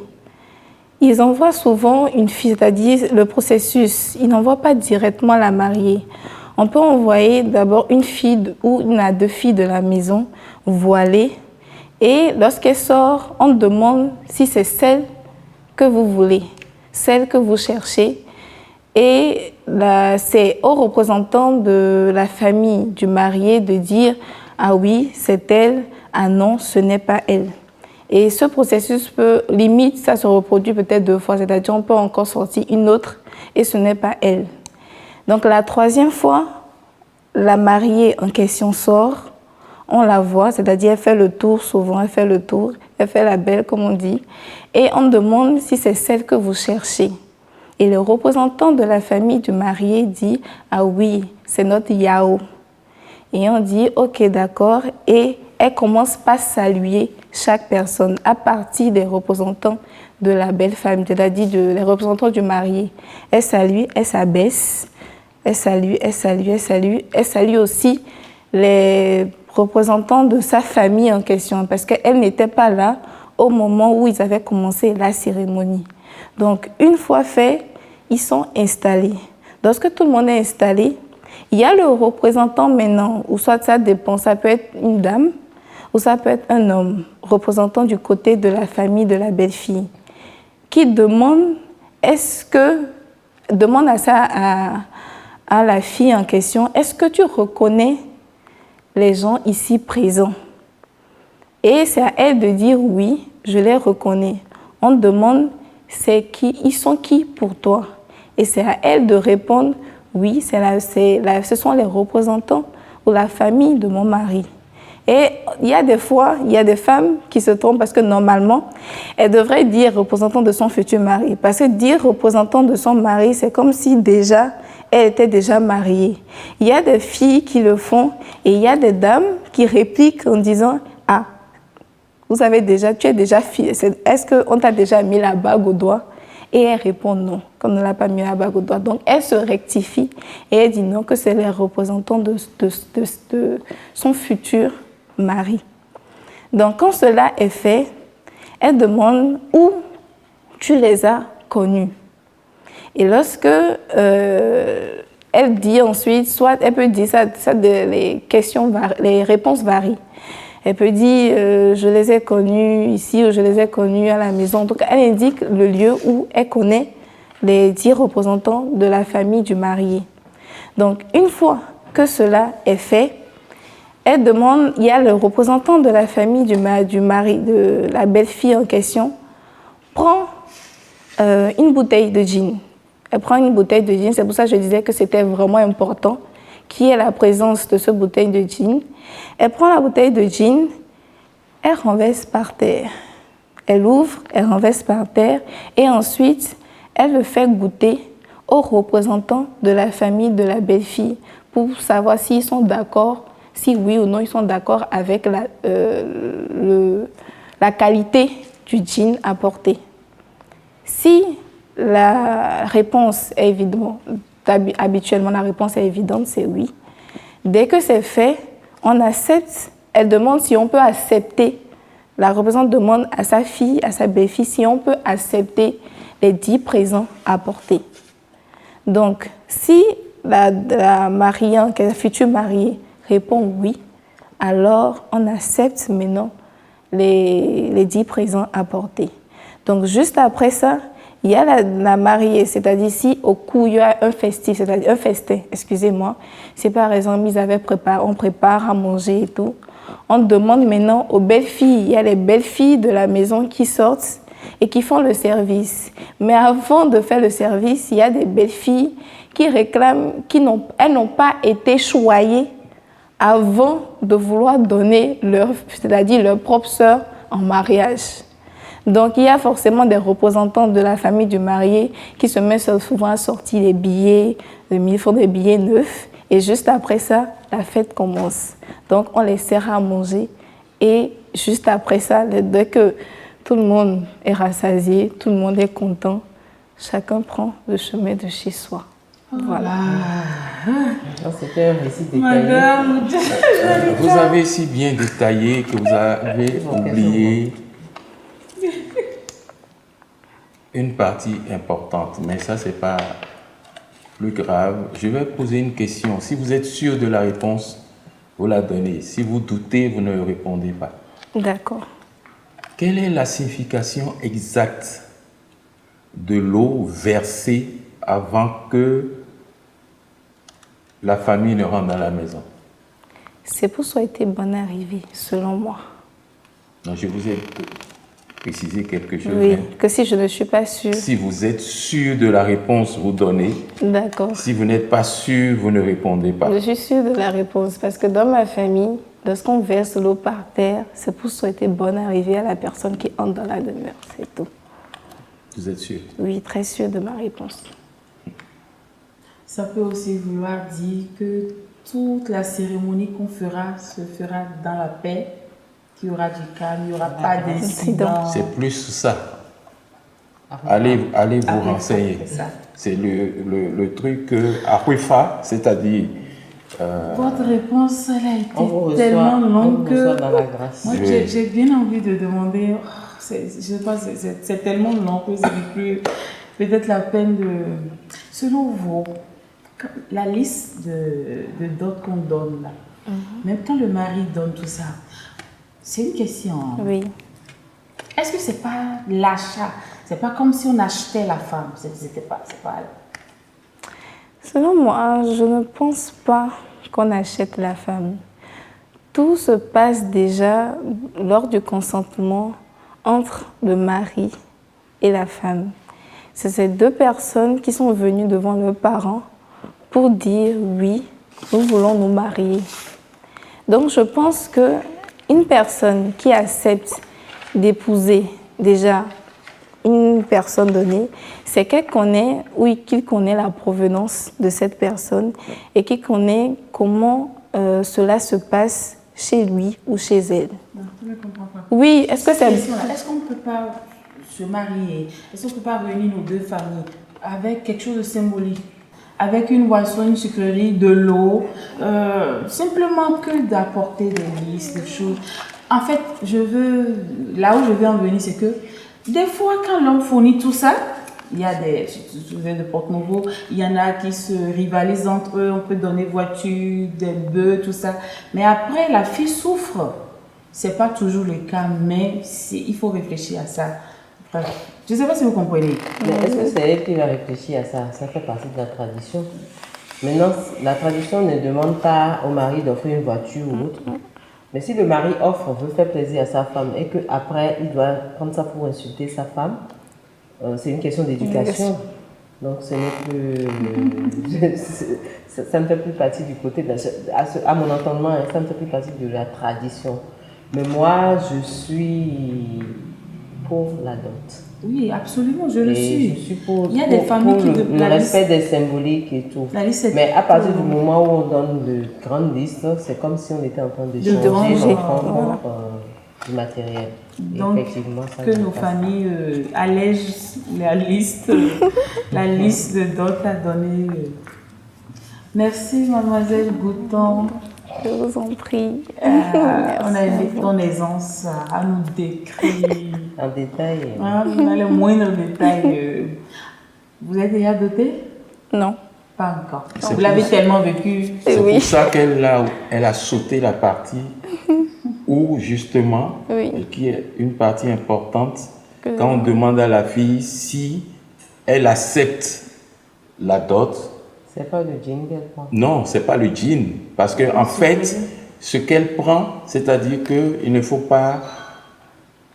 ils envoient souvent une fille, c'est-à-dire le processus. Ils n'envoient pas directement la mariée. On peut envoyer d'abord une fille ou une à 2 filles de la maison voilées. Et lorsqu'elle sort, on demande si c'est celle que vous voulez, celle que vous cherchez. Et c'est aux représentants de la famille du marié de dire « Ah oui, c'est elle, ah non, ce n'est pas elle ». Et ce processus limite, ça se reproduit peut-être 2 fois, c'est-à-dire on peut encore sortir une autre et ce n'est pas elle. Donc la 3e fois, la mariée en question sort, on la voit, c'est-à-dire elle fait le tour, souvent elle fait le tour, elle fait la belle comme on dit, et on demande si c'est celle que vous cherchez. Et le représentant de la famille du marié dit « Ah oui, c'est notre Yao ». Et on dit « Ok, d'accord ». Et elle commence par saluer chaque personne à partir des représentants de la belle famille, c'est-à-dire les représentants du marié. Elle salue, elle s'abaisse, elle salue, elle salue, elle salue. Elle salue aussi les représentants de sa famille en question parce qu'elle n'était pas là au moment où ils avaient commencé la cérémonie. Donc, une fois fait, ils sont installés. Lorsque tout le monde est installé, il y a le représentant maintenant, ou soit ça dépend, ça peut être une dame, ou ça peut être un homme, représentant du côté de la famille de la belle-fille, qui demande à la fille en question, est-ce que tu reconnais les gens ici présents? Et c'est à elle de dire oui, je les reconnais. On demande, ils sont qui pour toi? Et c'est à elle de répondre, oui, ce sont les représentants ou la famille de mon mari. Et il y a des fois, il y a des femmes qui se trompent parce que normalement, elles devraient dire représentant de son futur mari. Parce que dire représentant de son mari, c'est comme si déjà, elle était déjà mariée. Il y a des filles qui le font et il y a des dames qui répliquent en disant « Ah, tu es déjà fille, est-ce qu'on t'a déjà mis la bague au doigt ?» Et elle répond non, comme ne l'a pas mis la bague au doigt. Donc elle se rectifie et elle dit non, que c'est les représentants de son futur mari. Donc quand cela est fait, elle demande où tu les as connus. Et lorsque elle dit ensuite, soit elle peut dire ça les réponses varient. Elle peut dire je les ai connus ici ou je les ai connus à la maison. Donc elle indique le lieu où elle connaît les 10 représentants de la famille du marié. Donc une fois que cela est fait, elle demande, il y a le représentant de la famille du mari, de la belle-fille en question, prend une bouteille de gin. Elle prend une bouteille de gin, c'est pour ça que je disais que c'était vraiment important qu'il y ait la présence de cette bouteille de gin. Elle prend la bouteille de gin, elle renverse par terre. Elle ouvre, elle renverse par terre et ensuite, elle le fait goûter aux représentants de la famille de la belle-fille pour savoir s'ils sont d'accord, si oui ou non ils sont d'accord avec la qualité du gin apporté. Si la réponse est évidente, habituellement la réponse est évidente, c'est oui. Dès que c'est fait, on accepte, elle demande si on peut accepter, la représentante demande à sa fille, à sa belle-fille, si on peut accepter les 10 présents apportés. Donc, si la mariante, la future mariée, répond oui, alors on accepte maintenant les 10 présents apportés. Donc, juste après ça, il y a la mariée, c'est-à-dire si au cou il y a un festif, c'est-à-dire un festin, excusez-moi, si par exemple on prépare à manger et tout, on demande maintenant aux belles-filles, il y a les belles-filles de la maison qui sortent et qui font le service. Mais avant de faire le service, il y a des belles-filles qui réclament, elles n'ont pas été choyées avant de vouloir donner c'est-à-dire leur propre sœur en mariage. Donc, il y a forcément des représentants de la famille du marié qui se mettent souvent à sortir les billets, ils font des billets neufs. Et juste après ça, la fête commence. Donc, on les sert à manger. Et juste après ça, dès que tout le monde est rassasié, tout le monde est content, chacun prend le chemin de chez soi. Voilà. C'était un récit détaillé. Madame, vous avez si bien détaillé que vous avez oublié une partie importante, mais ça, c'est pas plus grave. Je vais poser une question. Si vous êtes sûr de la réponse, vous la donnez. Si vous doutez, vous ne répondez pas. D'accord. Quelle est la signification exacte de l'eau versée avant que la famille ne rentre dans la maison? C'est pour souhaiter bonne arrivée, selon moi. Non, je vous ai précisé quelque chose. Oui, que si je ne suis pas sûre. Si vous êtes sûr de la réponse, vous donnez. D'accord. Si vous n'êtes pas sûr, vous ne répondez pas. Je suis sûre de la réponse parce que dans ma famille, lorsqu'on verse l'eau par terre, c'est pour souhaiter bonne arrivée à la personne qui entre dans la demeure, c'est tout. Vous êtes sûr? Oui, très sûre de ma réponse. Ça peut aussi vouloir dire que toute la cérémonie qu'on fera se fera dans la paix, qu'il y aura du calme, il n'y aura pas d'incident. C'est plus ça. Allez vous renseigner. C'est le truc Aquifa, c'est-à-dire... Votre réponse, elle a été tellement longue que... Moi, j'ai bien envie de demander... je pense que c'est tellement long que c'est plus peut-être la peine de... Selon vous, la liste de dot qu'on donne là, même quand le mari donne tout ça, c'est une question. Hein? Oui. Est-ce que c'est pas l'achat? C'est pas comme si on achetait la femme. C'est pas... Selon moi, je ne pense pas qu'on achète la femme. Tout se passe déjà lors du consentement entre le mari et la femme. C'est ces deux personnes qui sont venues devant leurs parents pour dire oui, nous voulons nous marier. Donc je pense qu'une personne qui accepte d'épouser déjà une personne donnée, c'est qu'elle connaît, oui, qu'il connaît la provenance de cette personne et qu'il connaît comment cela se passe chez lui ou chez elle. Non, je ne comprends pas. Oui, est-ce que c'est... Est-ce qu'on ne peut pas se marier, est-ce qu'on ne peut pas réunir nos deux familles avec quelque chose de symbolique, avec une boisson, une sucrerie, de l'eau, simplement que d'apporter des listes, des choses. En fait, là où je veux en venir, c'est que des fois, quand l'homme fournit tout ça, il y a je me souviens de Porte-Nouveau, il y en a qui se rivalisent entre eux, on peut donner voiture, des bœufs, tout ça. Mais après, la fille souffre. C'est pas toujours le cas, mais il faut réfléchir à ça. Bref, je ne sais pas si vous comprenez. Mais est-ce que c'est elle qui va réfléchir à ça? Ça fait partie de la tradition. Maintenant, la tradition ne demande pas au mari d'offrir une voiture ou autre. Mais si le mari veut faire plaisir à sa femme et qu'après, il doit prendre ça pour insulter sa femme, c'est une question d'éducation. Donc, ce n'est plus... ça ne fait plus partie du côté... à mon entendement, ça ne fait plus partie de la tradition. Mais moi, je suis pour la dot. Oui, absolument, je le suis. Je suis pour, il y a des familles qui... le respect des symboliques et tout. Mais à partir du moment où on donne de grandes listes, c'est comme si on était en train de changer l'enfant du matériel. Donc, ça que nos familles allègent la liste de dot à donner. Merci, mademoiselle Gouton. Je vous en prie. On a aimé ton aisance à nous décrire. En détail. On a le moindre détail. Vous êtes déjà doté? Non. Pas encore. Vous l'avez tellement vécu. C'est pour ça qu'elle a sauté la partie où, justement, qui est une partie importante, quand on demande à la fille si elle accepte la dot. C'est pas le jean qu'elle prend. Non, c'est pas le jean. Parce qu'en fait, ce qu'elle prend, c'est-à-dire qu'il ne faut pas...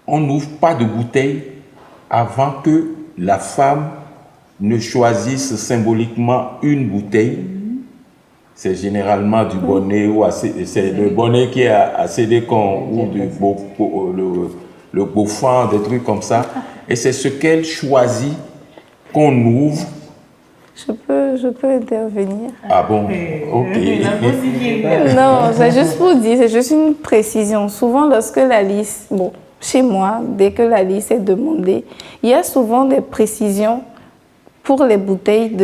On n'ouvre pas de bouteille avant que la femme ne choisisse symboliquement une bouteille. C'est généralement du bonnet, ou c'est le bonnet qui est à Cédécon, ou le Beaufort, des trucs comme ça. Et c'est ce qu'elle choisit qu'on ouvre. Je peux intervenir. Ah bon? Ok. Non, c'est juste pour dire, c'est juste une précision. Souvent, lorsque la liste, chez moi, dès que la liste est demandée, il y a souvent des précisions pour les bouteilles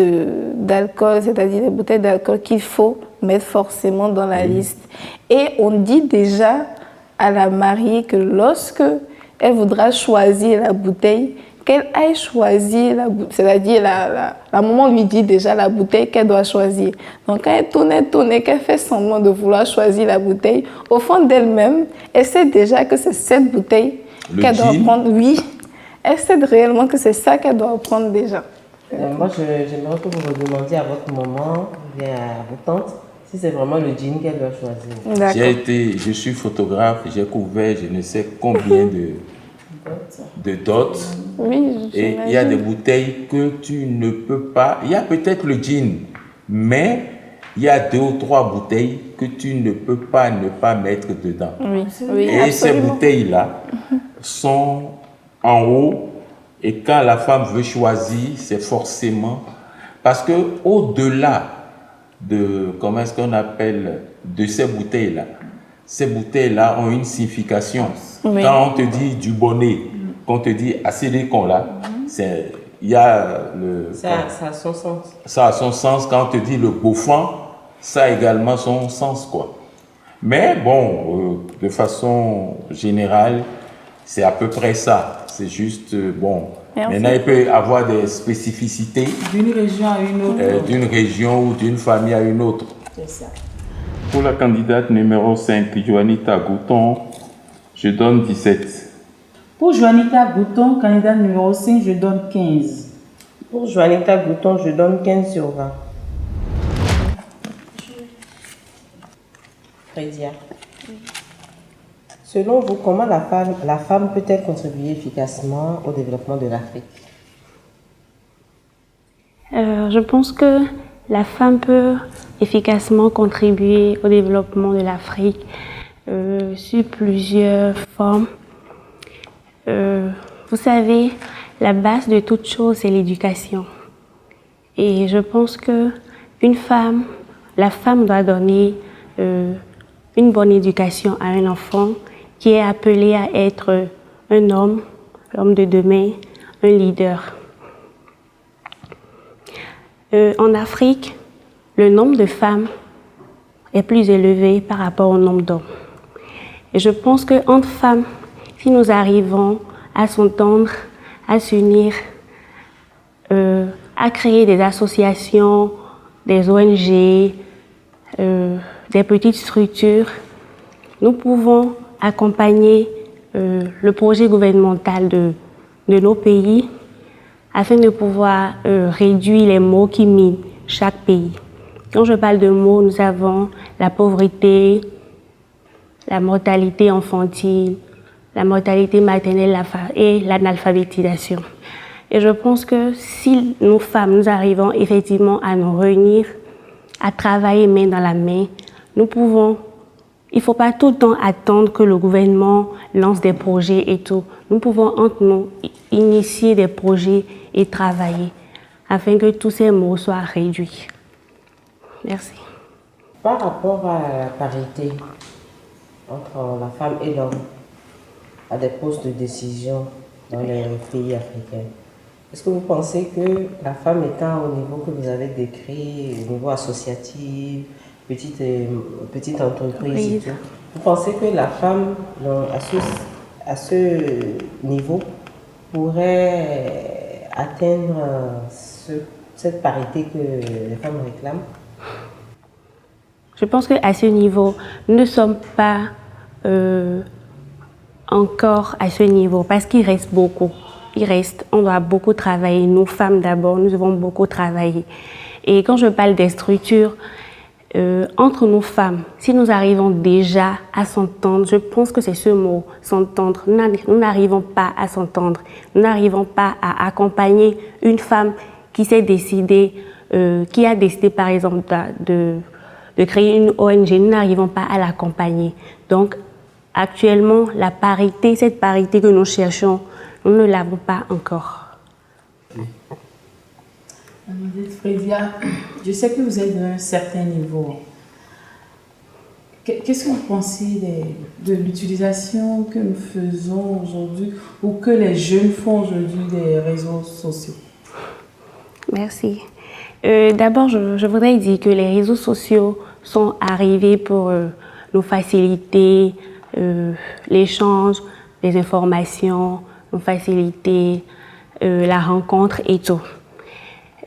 d'alcool, c'est-à-dire les bouteilles d'alcool qu'il faut mettre forcément dans la liste. Et on dit déjà à la mariée que lorsque elle voudra choisir la bouteille, qu'elle aille choisir la bouteille, c'est-à-dire la maman lui dit déjà la bouteille qu'elle doit choisir. Donc quand elle tourne, qu'elle fait semblant de vouloir choisir la bouteille, au fond d'elle-même, elle sait déjà que c'est cette bouteille qu'elle doit prendre. Oui, elle sait réellement que c'est ça qu'elle doit prendre déjà. Moi, j'aimerais que vous redemandiez à votre maman, ou bien à vos tantes, si c'est vraiment le jean qu'elle doit choisir. Je suis photographe, j'ai couvert je ne sais combien de dots. Oui, et il y a des bouteilles que tu ne peux pas... Il y a peut-être le gin, mais il y a 2 ou 3 bouteilles que tu ne peux pas ne pas mettre dedans. Oui, et absolument. Ces bouteilles-là sont en haut, et quand la femme veut choisir, c'est forcément... Parce que au-delà de, comment est-ce qu'on appelle, de ces bouteilles-là ont une signification. Oui. Quand on te dit du bonnet, qu'on te dit acédécon là, il y a le... Ça a son sens. Ça a son sens. Quand on te dit le Beaufort, ça a également son sens, quoi. Mais bon, de façon générale, c'est à peu près ça. C'est juste, bon... Maintenant, il peut y avoir des spécificités. D'une région à une autre. D'une région ou d'une famille à une autre. C'est ça. Pour la candidate numéro 5, Joanita Gouton, je donne 17. Pour Joanita Gouton, candidate numéro 5, je donne 15. Pour Joanita Gouton, je donne 15 sur 20. Frédia. Selon vous, comment la femme peut-elle contribuer efficacement au développement de l'Afrique? Je pense que la femme peut efficacement contribuer au développement de l'Afrique sur plusieurs formes. Vous savez, la base de toute chose, c'est l'éducation. Et je pense que la femme doit donner une bonne éducation à un enfant qui est appelé à être un homme l'homme de demain, un leader. En Afrique, le nombre de femmes est plus élevé par rapport au nombre d'hommes. Et je pense qu'entre femmes, si nous arrivons à s'entendre, à s'unir, à créer des associations, des ONG, des petites structures, nous pouvons accompagner le projet gouvernemental de nos pays afin de pouvoir réduire les maux qui minent chaque pays. Quand je parle de maux, nous avons la pauvreté, la mortalité infantile, la mortalité maternelle et l'analphabétisation. Et je pense que si nous femmes, nous arrivons effectivement à nous réunir, à travailler main dans la main, nous pouvons, il ne faut pas tout le temps attendre que le gouvernement lance des projets et tout. Nous pouvons entre nous initier des projets et travailler afin que tous ces maux soient réduits. Merci. Par rapport à la parité entre la femme et l'homme à des postes de décision dans les pays africains, est-ce que vous pensez que la femme étant au niveau que vous avez décrit, au niveau associatif, petite entreprise, et tout, vous pensez que la femme à ce niveau pourrait atteindre cette parité que les femmes réclament? Je pense qu'à ce niveau, nous ne sommes pas encore à ce niveau parce qu'il reste beaucoup. On doit beaucoup travailler. Nous, femmes d'abord, nous devons beaucoup travailler. Et quand je parle des structures, entre nous femmes, si nous arrivons déjà à s'entendre, je pense que c'est ce mot, s'entendre. Nous n'arrivons pas à s'entendre. Nous n'arrivons pas à accompagner une femme qui s'est décidée, qui a décidé par exemple de créer une ONG. Nous n'arrivons pas à l'accompagner. Donc, actuellement, la parité, cette parité que nous cherchons, nous ne l'avons pas encore. Fredia, je sais que vous êtes d'un certain niveau. Qu'est-ce que vous pensez de l'utilisation que nous faisons aujourd'hui ou que les jeunes font aujourd'hui des réseaux sociaux? Merci. D'abord, je voudrais dire que les réseaux sociaux sont arrivés pour nous faciliter l'échange des informations, nous faciliter la rencontre et tout.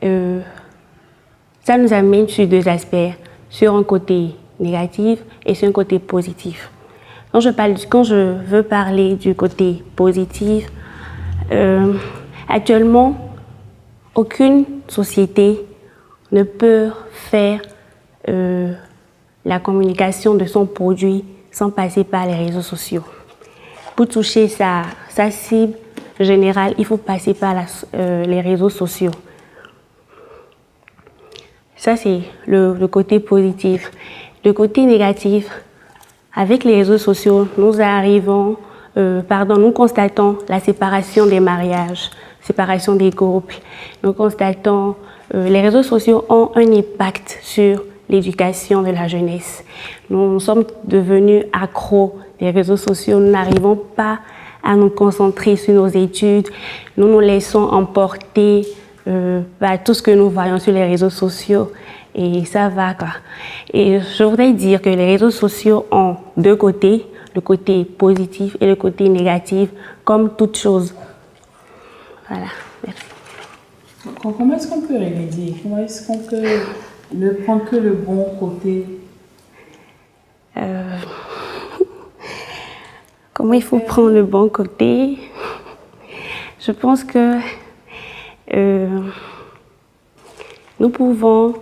Ça nous amène sur deux aspects, sur un côté négatif et sur un côté positif. Quand je veux parler du côté positif, actuellement, aucune société ne peut faire la communication de son produit sans passer par les réseaux sociaux. Pour toucher sa cible générale, il faut passer par les réseaux sociaux. Ça, c'est le côté positif. Le côté négatif, avec les réseaux sociaux, nous constatons la séparation des mariages, séparation des couples. Nous constatons les réseaux sociaux ont un impact sur l'éducation de la jeunesse. Nous sommes devenus accros des réseaux sociaux. Nous n'arrivons pas à nous concentrer sur nos études. Nous nous laissons emporter par tout ce que nous voyons sur les réseaux sociaux. Et ça va, quoi. Et je voudrais dire que les réseaux sociaux ont deux côtés, le côté positif et le côté négatif, comme toute chose. Voilà, merci. Comment est-ce qu'on peut remédier? Comment est-ce qu'on peut ne prendre que le bon côté? Comment il faut prendre le bon côté? Je pense que nous pouvons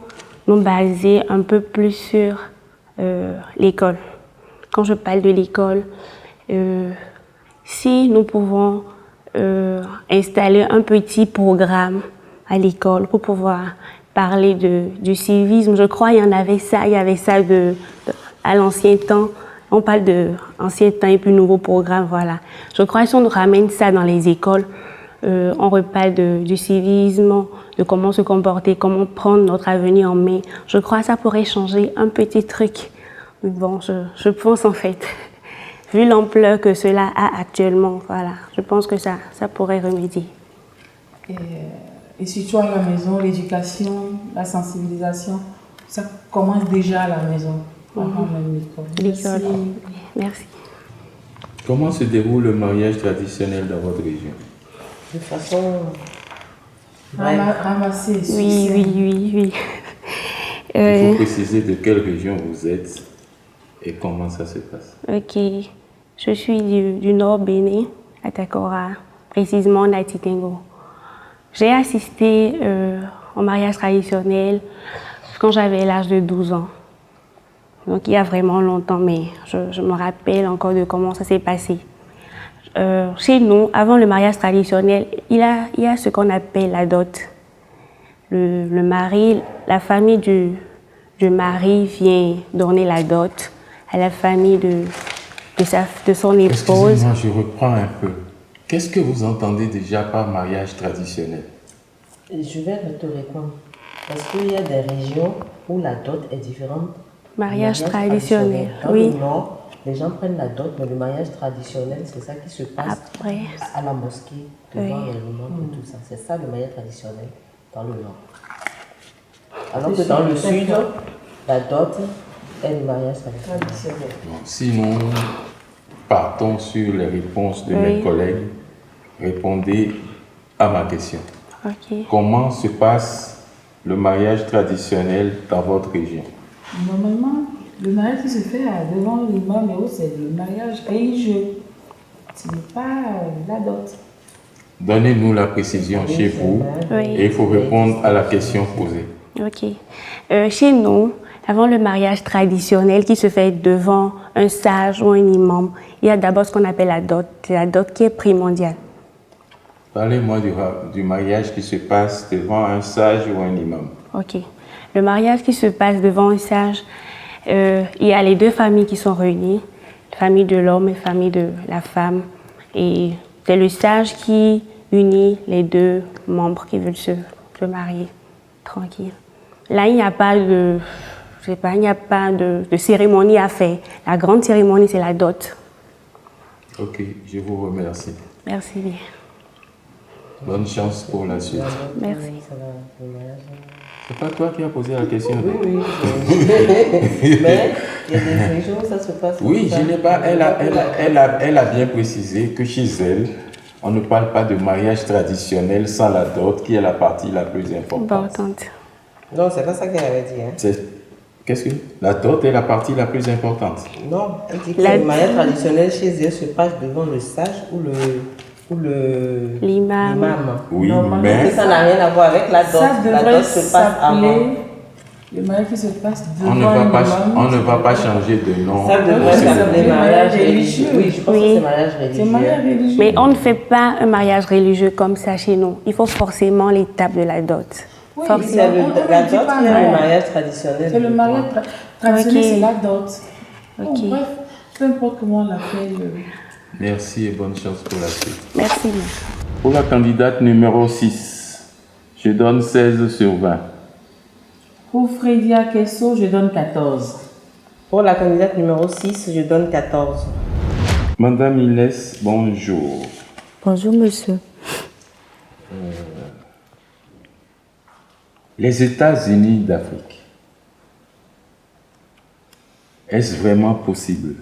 nous baser un peu plus sur l'école. Quand je parle de l'école, si nous pouvons installer un petit programme à l'école pour pouvoir parler du civisme, je crois qu'il y avait ça à l'ancien temps. On parle de ancien temps et puis nouveau programme, voilà. Je crois que si on nous ramène ça dans les écoles, on reparle du civisme, de comment se comporter, comment prendre notre avenir en main. Je crois que ça pourrait changer un petit truc. Bon, je pense en fait. vu l'ampleur que cela a actuellement, voilà, je pense que ça pourrait remédier. Et surtout à la maison, l'éducation, la sensibilisation, ça commence déjà à la maison, avant même l'école. Merci. Comment se déroule le mariage traditionnel dans votre région? De façon ramassée. Oui. Il faut préciser de quelle région vous êtes et comment ça se passe. Ok, je suis du Nord Bénin, à Takora, précisément à Titengo. J'ai assisté au mariage traditionnel quand j'avais l'âge de 12 ans. Donc il y a vraiment longtemps, mais je me rappelle encore de comment ça s'est passé. Chez nous, avant le mariage traditionnel, il y a ce qu'on appelle la dot. Le mari, la famille du mari vient donner la dot à la famille de son épouse. Excusez-moi, je reprends un peu. Qu'est-ce que vous entendez déjà par mariage traditionnel? Je vais te répondre. Parce qu'il y a des régions où la dot est différente. Mariage traditionnel, oui. Dans le Nord, les gens prennent la dot, mais le mariage traditionnel, c'est ça qui se passe après à la mosquée, devant les membres et tout ça. C'est ça le mariage traditionnel dans le Nord. Alors que dans le Sud, la dot est le mariage traditionnel. Sinon, partons sur les réponses de mes collègues. Répondez à ma question. Okay. Comment se passe le mariage traditionnel dans votre région? Normalement, le mariage qui se fait devant l'imam et autres, c'est le mariage religieux. Ce n'est pas la dot. Donnez-nous la précision chez vous et il faut répondre à la question posée. Ok. Chez nous, avant le mariage traditionnel qui se fait devant un sage ou un imam, il y a d'abord ce qu'on appelle la dot. C'est la dot qui est primordiale. Parlez-moi du mariage qui se passe devant un sage ou un imam. Ok. Le mariage qui se passe devant un sage, il y a les deux familles qui sont réunies, la famille de l'homme et la famille de la femme. Et c'est le sage qui unit les deux membres qui veulent se marier tranquille. Là, il n'y a pas de cérémonie à faire. La grande cérémonie, c'est la dot. Ok, je vous remercie. Merci bien. Bonne chance pour la suite. Merci. C'est pas toi qui as posé la question. Oui. Mais il y a des régions où ça se passe. Oui, je n'ai pas. Elle a bien précisé que chez elle, on ne parle pas de mariage traditionnel sans la dot, qui est la partie la plus importante. Non, c'est pas ça qu'elle avait dit. Hein. Qu'est-ce que la dot est la partie la plus importante? Non, elle dit que le mariage traditionnel chez elle se passe devant le sage ou l'imam. Oui, normalement, mais ça n'a rien à voir avec la dot. Ça devrait s'appeler le mariage qui se passe devant on ne va pas changer de nom. Ça devrait s'appeler mariage religieux. Oui, je pense que c'est mariage religieux. Mais on ne fait pas un mariage religieux comme ça chez nous. Il faut forcément l'étape de la dot. Oui, c'est la dot qui est le mariage traditionnel. C'est le mariage traditionnel, c'est la dot. Ok. Bref, peu importe comment on l'appelle. Merci et bonne chance pour la suite. Merci. Pour la candidate numéro 6, je donne 16 sur 20. Pour Fredia Kesso, je donne 14. Pour la candidate numéro 6, je donne 14. Madame Inès, bonjour. Bonjour, monsieur. Les États-Unis d'Afrique, est-ce vraiment possible?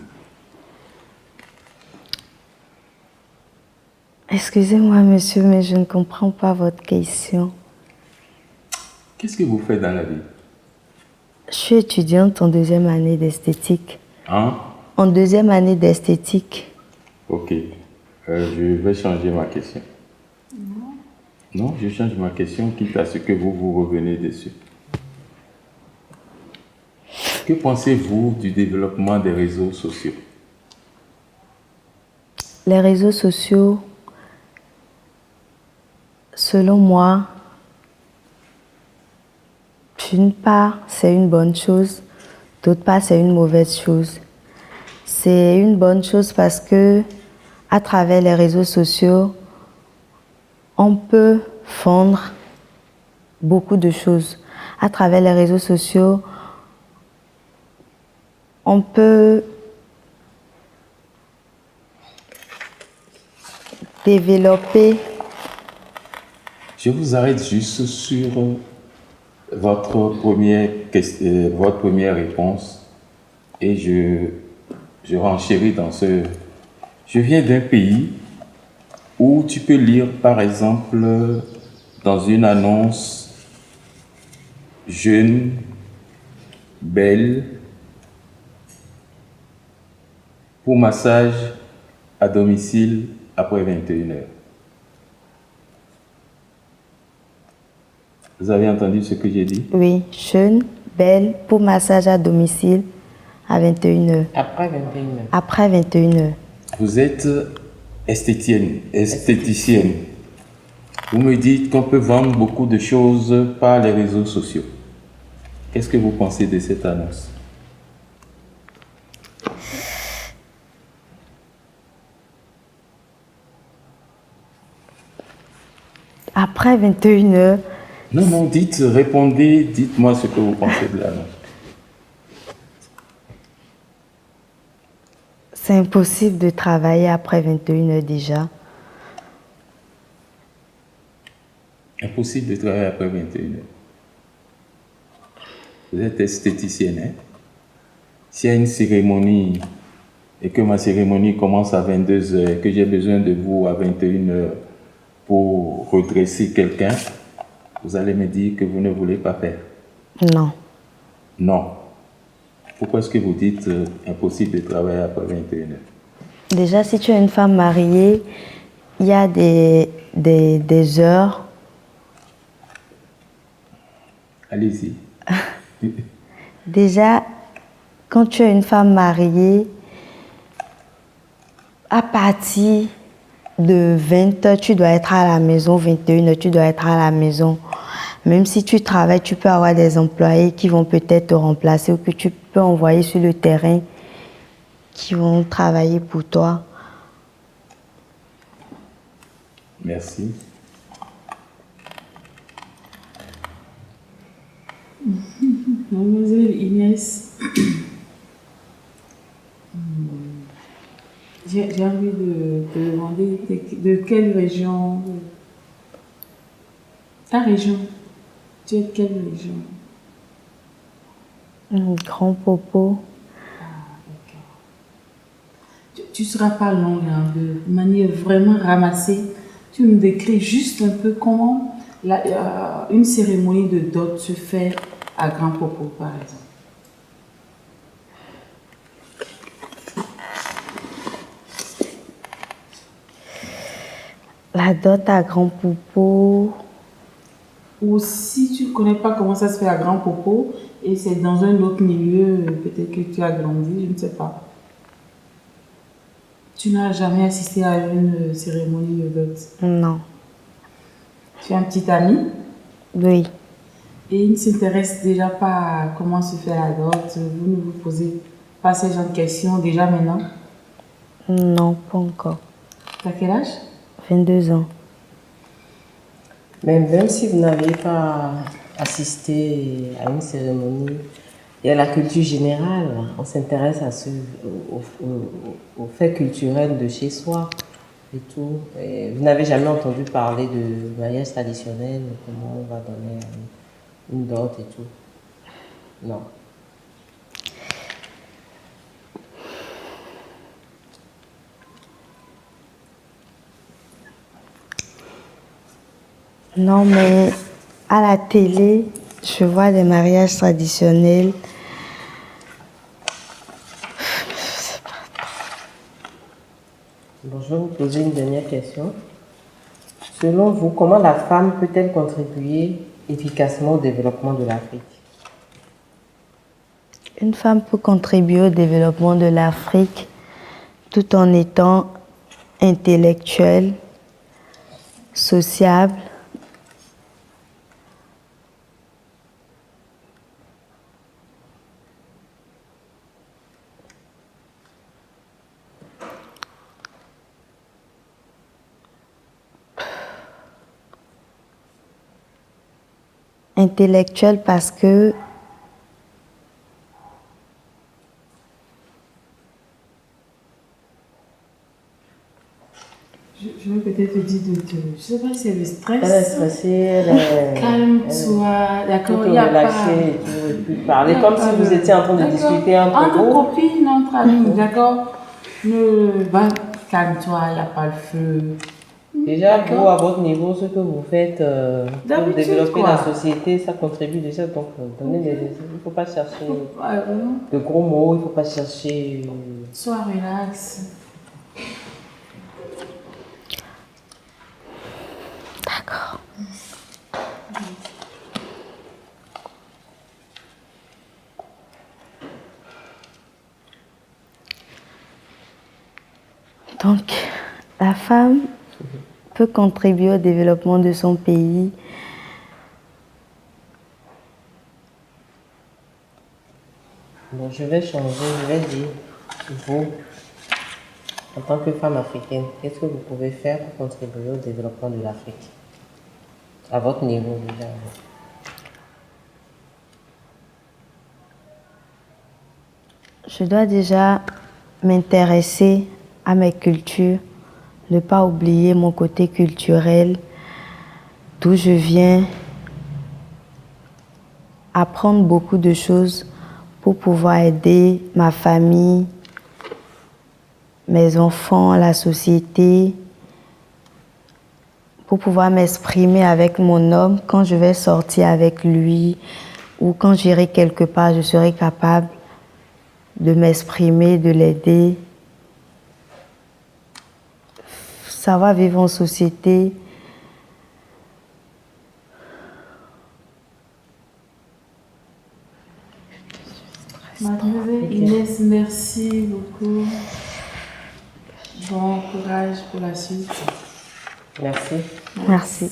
Excusez-moi, monsieur, mais je ne comprends pas votre question. Qu'est-ce que vous faites dans la vie? Je suis étudiante en 2e année d'esthétique. Hein? En 2e année d'esthétique. Ok. Je vais changer ma question. Non, je change ma question, quitte à ce que vous revenez dessus. Que pensez-vous du développement des réseaux sociaux? Les réseaux sociaux, selon moi, d'une part, c'est une bonne chose, d'autre part, c'est une mauvaise chose. C'est une bonne chose parce que, à travers les réseaux sociaux, on peut vendre beaucoup de choses. À travers les réseaux sociaux, on peut Développer. Je vous arrête juste sur votre première réponse et je renchéris dans ce... Je viens d'un pays où tu peux lire, par exemple, dans une annonce, jeune, belle, pour massage à domicile après 21 heures. Vous avez entendu ce que j'ai dit? Oui, jeune, belle, pour massage à domicile à 21h. Après 21h. Après 21h. Vous êtes esthéticienne. Vous me dites qu'on peut vendre beaucoup de choses par les réseaux sociaux. Qu'est-ce que vous pensez de cette annonce? Après 21h. Non, répondez, dites-moi ce que vous pensez de l'annonce. C'est impossible de travailler après 21h déjà. Impossible de travailler après 21h. Vous êtes esthéticienne, hein? S'il y a une cérémonie et que ma cérémonie commence à 22h et que j'ai besoin de vous à 21h pour redresser quelqu'un, vous allez me dire que vous ne voulez pas faire. Non. Non. Pourquoi est-ce que vous dites impossible de travailler après 21h? Déjà, si tu es une femme mariée, il y a des heures. Allez-y. Déjà, quand tu es une femme mariée, à partir de 20h, tu dois être à la maison, 21h, tu dois être à la maison. Même si tu travailles, tu peux avoir des employés qui vont peut-être te remplacer ou que tu peux envoyer sur le terrain qui vont travailler pour toi. Merci. Mademoiselle Inès, j'ai envie de te demander de quelle région, ta région, tu es de quelle région? Grand Popo. Tu ne seras pas longue, hein, de manière vraiment ramassée. Tu nous décris juste un peu comment une cérémonie de dot se fait à Grand Popo, par exemple. La dot à Grand Popo. Ou si tu ne connais pas comment ça se fait à Grand Popo et c'est dans un autre milieu, peut-être que tu as grandi, je ne sais pas. Tu n'as jamais assisté à une cérémonie de dot? Non. Tu as un petit ami? Oui. Et il ne s'intéresse déjà pas à comment se fait la dot? Vous ne vous posez pas ces genre de questions déjà maintenant? Non, pas encore. Tu as quel âge? 22 ans. Mais même si vous n'avez pas assisté à une cérémonie, il y a la culture générale. On s'intéresse aux faits culturels de chez soi et tout. Et vous n'avez jamais entendu parler de mariage traditionnel, comment on va donner une dot et tout? Non. Non, mais à la télé, je vois des mariages traditionnels. Bon, je vais vous poser une dernière question. Selon vous, comment la femme peut-elle contribuer efficacement au développement de l'Afrique? Une femme peut contribuer au développement de l'Afrique tout en étant intellectuelle, sociable, intellectuelle parce que Je vais peut-être te dire de te... Je sais pas si c'est le stress. Elle est stressée, Calme-toi, d'accord, il y a relaxé et tout, et puis parler comme si vous étiez en train de discuter entre copines, entre amis, d'accord. Calme-toi, il n'y a pas le feu. Déjà, vous, à votre niveau, ce que vous faites pour développer la société, ça contribue déjà. Donc, donnez des... Il ne faut pas chercher de gros mots, il ne faut pas chercher... Sois relax. D'accord. Donc, la femme peut contribuer au développement de son pays. Bon, je vais changer, je vais dire, vous, en tant que femme africaine, qu'est-ce que vous pouvez faire pour contribuer au développement de l'Afrique? À votre niveau, déjà. Je dois déjà m'intéresser à mes cultures, ne pas oublier mon côté culturel, d'où je viens, apprendre beaucoup de choses pour pouvoir aider ma famille, mes enfants, la société, pour pouvoir m'exprimer avec mon homme quand je vais sortir avec lui ou quand j'irai quelque part, je serai capable de m'exprimer, de l'aider. Savoir vivre en société. Mademoiselle Inès, merci beaucoup. Bon courage pour la suite. Merci. Merci.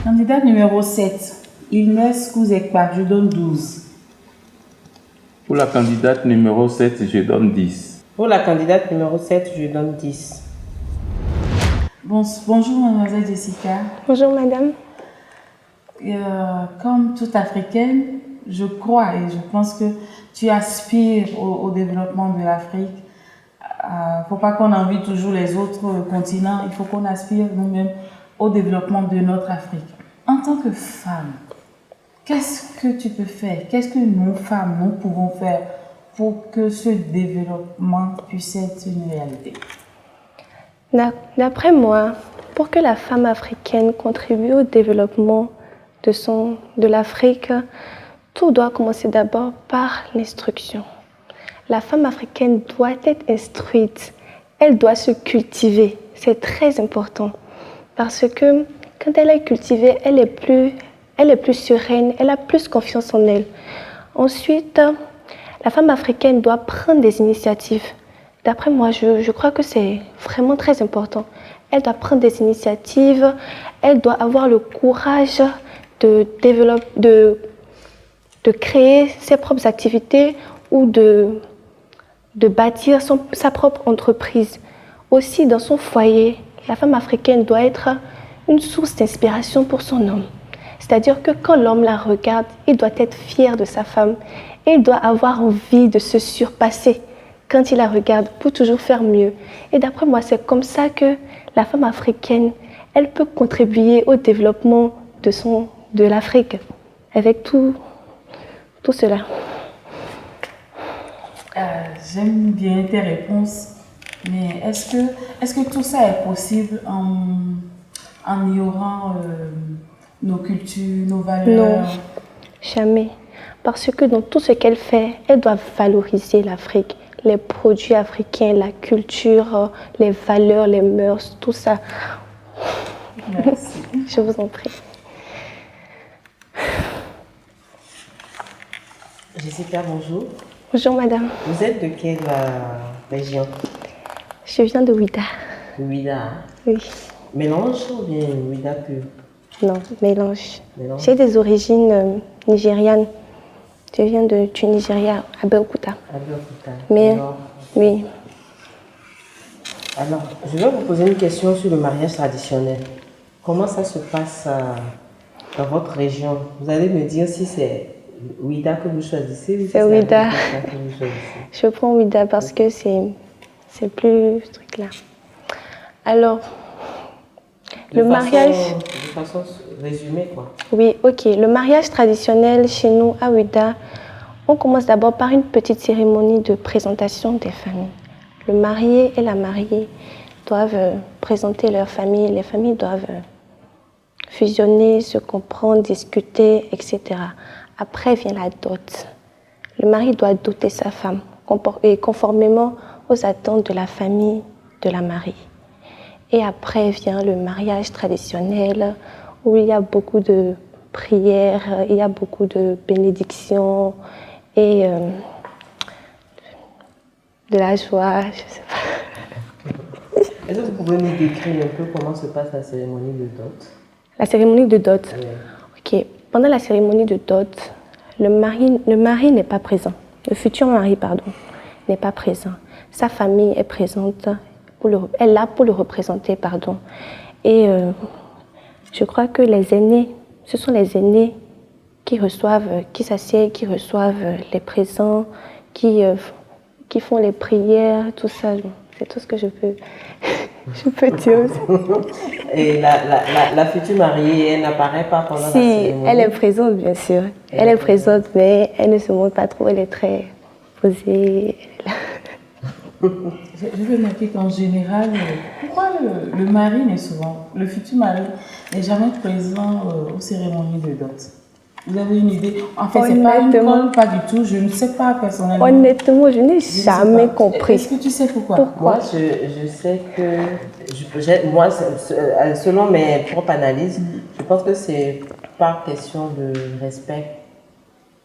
Candidate numéro 7, Inès Kouzekpa, je donne 12. Pour la candidate numéro 7, je donne 10. Pour la candidate numéro 7, je donne 10. Bonjour mademoiselle Jessica. Bonjour madame. Comme toute africaine, je crois et je pense que tu aspires au développement de l'Afrique. Il ne faut pas qu'on envie toujours les autres continents, il faut qu'on aspire nous-mêmes au développement de notre Afrique. En tant que femme, qu'est-ce que tu peux faire? Qu'est-ce que nous, femmes, nous pouvons faire pour que ce développement puisse être une réalité? D'après moi, pour que la femme africaine contribue au développement de l'Afrique, tout doit commencer d'abord par l'instruction. La femme africaine doit être instruite, elle doit se cultiver, c'est très important. Parce que quand elle est cultivée, elle est plus sereine, elle a plus confiance en elle. Ensuite, la femme africaine doit prendre des initiatives. D'après moi, je crois que c'est vraiment très important. Elle doit prendre des initiatives, elle doit avoir le courage de créer ses propres activités ou de bâtir sa propre entreprise. Aussi, dans son foyer, la femme africaine doit être une source d'inspiration pour son homme. C'est-à-dire que quand l'homme la regarde, il doit être fier de sa femme et il doit avoir envie de se surpasser quand il la regarde pour toujours faire mieux. Et d'après moi, c'est comme ça que la femme africaine, elle peut contribuer au développement de l'Afrique avec tout cela. J'aime bien tes réponses, mais est-ce que tout ça est possible en ignorant nos cultures, nos valeurs? Non, jamais. Parce que dans tout ce qu'elle fait, elle doit valoriser l'Afrique, les produits africains, la culture, les valeurs, les mœurs, tout ça. Merci. Je vous en prie. Jessica, bonjour. Bonjour madame. Vous êtes de quelle région? Je viens de Ouida. Ouida? Oui. Mélange ou bien Ouida pur? Non, mélange. J'ai des origines nigérianes. Je viens du Nigeria, à Abeokuta. Abeokuta. Mais, alors, oui. Alors, je vais vous poser une question sur le mariage traditionnel. Comment ça se passe dans votre région? Vous allez me dire si c'est Ouida que vous choisissez ou si c'est Ouida. Que vous choisissez. Je prends Ouida parce que c'est plus ce truc-là. Alors, le mariage... De façon résumée, quoi. Oui, ok. Le mariage traditionnel chez nous, à Ouidah, on commence d'abord par une petite cérémonie de présentation des familles. Le marié et la mariée doivent présenter leur famille, les familles doivent fusionner, se comprendre, discuter, etc. Après vient la dot. Le mari doit doter sa femme, conformément aux attentes de la famille de la mariée. Et après vient le mariage traditionnel, où il y a beaucoup de prières, il y a beaucoup de bénédictions et de la joie, je sais pas. Est-ce que vous pouvez nous décrire un peu comment se passe la cérémonie de dot? La cérémonie de dot. Ok. Pendant la cérémonie de dot, le mari n'est pas présent. Le futur mari, pardon, n'est pas présent. Sa famille est présente, elle est là pour le représenter, pardon. Et je crois que les aînés, ce sont les aînés qui reçoivent, qui s'assiedent, qui reçoivent les présents, qui font les prières, tout ça. C'est tout ce que je peux dire aussi. Et la future mariée, elle n'apparaît pas pendant la cérémonie? Si, elle est présente, bien sûr. Elle est présente, mais elle ne se montre pas trop, elle est très posée. Je veux marquer qu'en général, pourquoi le mari n'est souvent, le futur mari n'est jamais présent aux cérémonies de dot? Vous avez une idée? En fait, c'est pas une colle, pas du tout. Je ne sais pas personnellement. Honnêtement, je n'ai jamais compris. Est-ce que tu sais pourquoi? Moi, je sais que, moi, selon mes propres analyses, je pense que c'est par question de respect.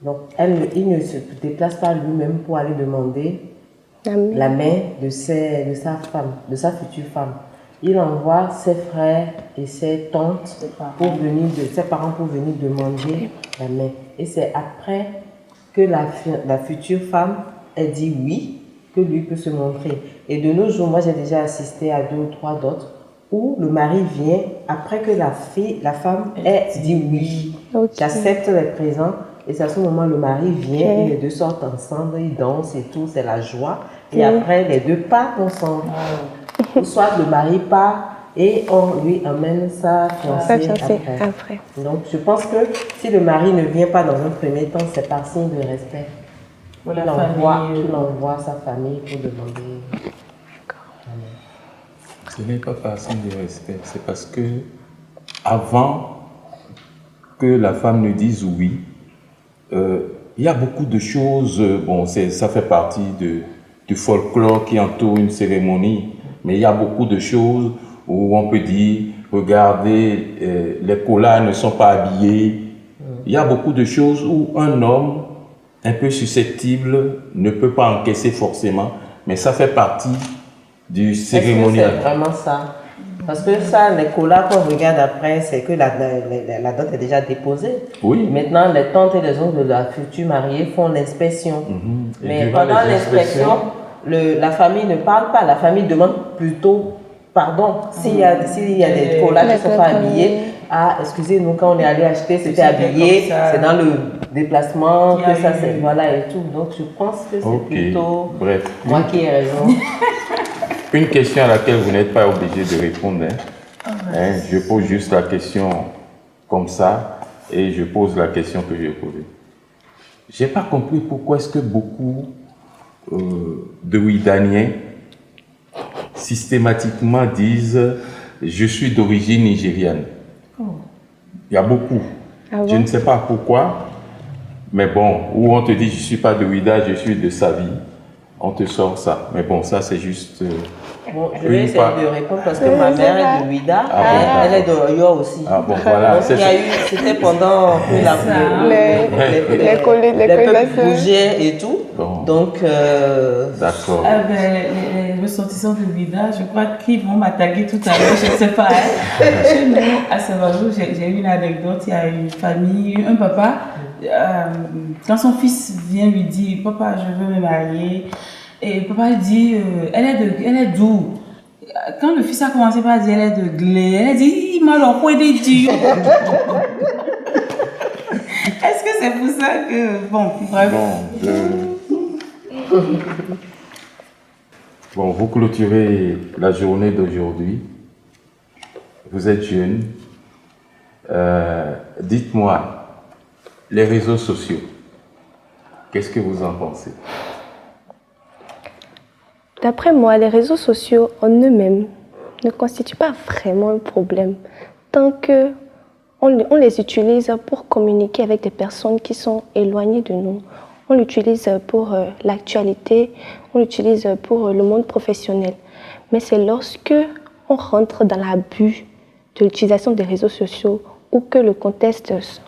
Donc, il ne se déplace pas lui-même pour aller demander la main de sa femme, de sa future femme. Il envoie ses frères et ses tantes ses parents pour venir demander la main. Et c'est après que la future femme ait dit oui, que lui peut se montrer. Et de nos jours, moi j'ai déjà assisté à 2 ou 3 d'autres où le mari vient après que la femme ait dit oui. J'accepte les présents. Et c'est à ce moment le mari vient et les deux sortent ensemble, ils dansent et tout, c'est la joie. Et après, les deux partent ensemble. Ou soit le mari part et on lui amène sa fiancée après. Donc je pense que si le mari ne vient pas dans un premier temps, c'est par signe de respect. Il envoie sa famille pour demander. Ce n'est pas par signe de respect, c'est parce que avant que la femme ne dise oui, il y a beaucoup de choses, ça fait partie du folklore qui entoure une cérémonie, mais il y a beaucoup de choses où on peut dire, regardez, les kolas ne sont pas habillés. Il y a beaucoup de choses où un homme un peu susceptible ne peut pas encaisser forcément, mais ça fait partie du cérémonial. C'est vraiment ça. Parce que ça, les kolas qu'on regarde après, c'est que la dot est déjà déposée. Oui. Maintenant, les tantes et les oncles de la future mariée font l'inspection. Mais pendant l'inspection, la famille ne parle pas. La famille demande plutôt pardon. S'il y a des kolas qui ne sont pas habillés, excusez-nous, quand on est allé acheter, c'était habillé, c'est dans le déplacement, que ça, c'est voilà et tout. Donc, je pense que c'est plutôt moi qui ai raison. Une question à laquelle vous n'êtes pas obligé de répondre. Je pose juste la question comme ça et je pose la question que j'ai posée. Je n'ai pas compris pourquoi est-ce que beaucoup de Ouidaniens systématiquement disent « je suis d'origine nigériane ». Il y a beaucoup. Je ne sais pas pourquoi, mais bon, où on te dit « je ne suis pas de Ouida, je suis de Savi ». On te sort ça. Mais bon, ça c'est juste... je vais essayer de répondre parce que ma mère est de Ouida, elle est de Oyo aussi. Voilà. C'était pendant que les peuples bougeaient et tout. Donc... D'accord. Les ressortissants de Ouida, je crois qu'ils vont m'attaquer tout à l'heure, je ne sais pas. Chez nous, à Saint-Vajou, j'ai eu une anecdote, il y a une famille, un papa, quand son fils vient lui dire « Papa, je veux me marier », et papa dit elle est d'où? Quand le fils a commencé par dire elle est de Glé, elle a dit « Il m'a l'envoyé des dieux ». Est-ce que c'est pour ça que... Bon, bref. Bon, vous clôturez la journée d'aujourd'hui. Vous êtes jeune. Dites-moi, les réseaux sociaux, qu'est-ce que vous en pensez? D'après moi, les réseaux sociaux en eux-mêmes ne constituent pas vraiment un problème tant qu'on les utilise pour communiquer avec des personnes qui sont éloignées de nous. On l'utilise pour l'actualité, on l'utilise pour le monde professionnel. Mais c'est lorsque on rentre dans l'abus de l'utilisation des réseaux sociaux ou que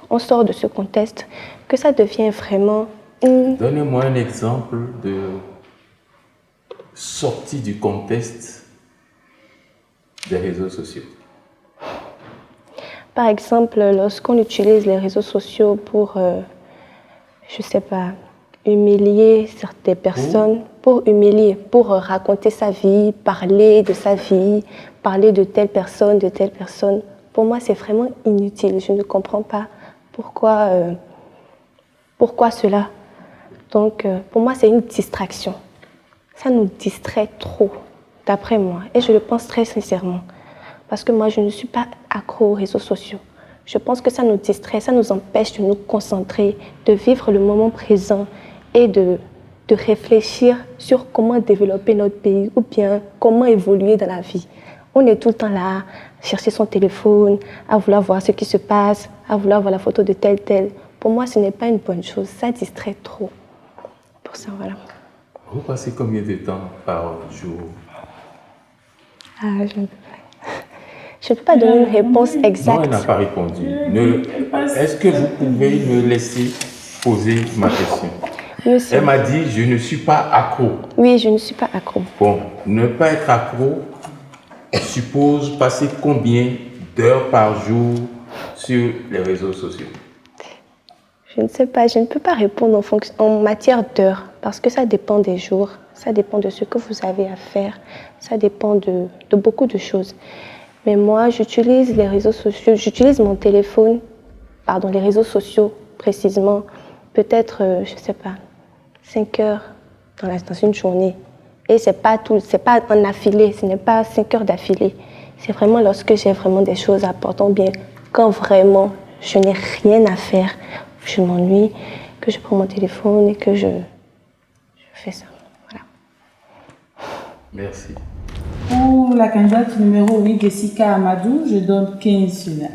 on sort de ce contexte, que ça devient vraiment... Donnez-moi un exemple de sortie du contexte des réseaux sociaux. Par exemple, lorsqu'on utilise les réseaux sociaux pour, je ne sais pas, humilier certaines personnes, pour raconter sa vie, parler de sa vie, parler de telle personne, pour moi, c'est vraiment inutile. Je ne comprends pas pourquoi cela. Donc, pour moi, c'est une distraction. Ça nous distrait trop, d'après moi. Et je le pense très sincèrement. Parce que moi, je ne suis pas accro aux réseaux sociaux. Je pense que ça nous distrait, ça nous empêche de nous concentrer, de vivre le moment présent et de réfléchir sur comment développer notre pays ou bien comment évoluer dans la vie. On est tout le temps là, à chercher son téléphone, à vouloir voir ce qui se passe, à vouloir voir la photo de tel. Pour moi, ce n'est pas une bonne chose. Ça distrait trop. Pour ça, voilà. Vous passez combien de temps par jour? Je ne peux pas. Je ne peux pas donner une réponse exacte. Non, elle n'a pas répondu. Est-ce que vous pouvez me laisser poser ma question? Elle m'a dit, je ne suis pas accro. Oui, je ne suis pas accro. Bon, ne pas être accro suppose passer combien d'heures par jour sur les réseaux sociaux? Je ne sais pas, je ne peux pas répondre en matière d'heures parce que ça dépend des jours, ça dépend de ce que vous avez à faire, ça dépend de beaucoup de choses. Mais moi, j'utilise les réseaux sociaux, j'utilise mon téléphone, les réseaux sociaux précisément, peut-être, je ne sais pas, 5 heures dans une journée. Et c'est pas en affilée, ce n'est pas 5 heures d'affilée. C'est vraiment lorsque j'ai vraiment des choses importantes, bien quand vraiment je n'ai rien à faire, je m'ennuie, que je prends mon téléphone et que je fais ça. Voilà. Merci. Pour la candidate numéro 8, Jessica Amadou, je donne 15 sur 20.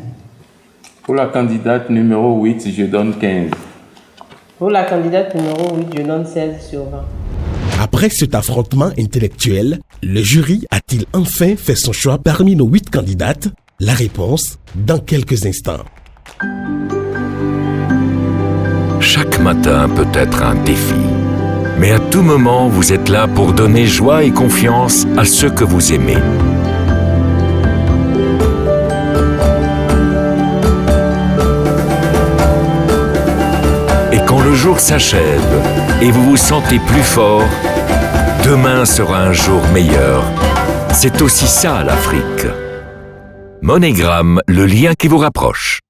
Pour la candidate numéro 8, je donne 15. Pour la candidate numéro 8, je donne 16 sur 20. Après cet affrontement intellectuel, le jury a-t-il enfin fait son choix parmi nos 8 candidates? La réponse dans quelques instants. Chaque matin peut être un défi. Mais à tout moment, vous êtes là pour donner joie et confiance à ceux que vous aimez. Et quand le jour s'achève et vous vous sentez plus fort, demain sera un jour meilleur. C'est aussi ça l'Afrique. MoneyGram, le lien qui vous rapproche.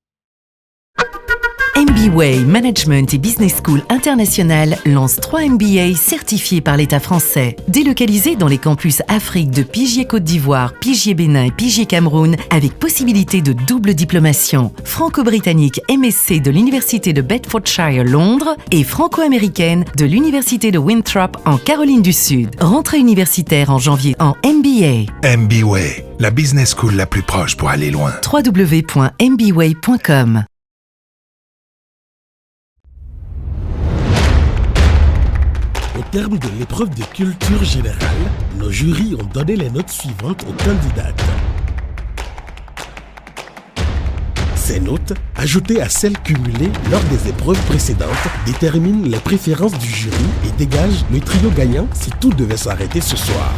MBWay Management et Business School International lance 3 MBA certifiés par l'État français. Délocalisés dans les campus Afrique de Pigier-Côte d'Ivoire, Pigier-Bénin et Pigier-Cameroun avec possibilité de double diplomation. Franco-britannique MSc de l'Université de Bedfordshire, Londres et franco-américaine de l'Université de Winthrop en Caroline du Sud. Rentrée universitaire en janvier en MBA. MBWay, la business school la plus proche pour aller loin. www.mbway.com. Au terme de l'épreuve de culture générale, nos jurys ont donné les notes suivantes aux candidates. Ces notes, ajoutées à celles cumulées lors des épreuves précédentes, déterminent les préférences du jury et dégagent le trio gagnant si tout devait s'arrêter ce soir.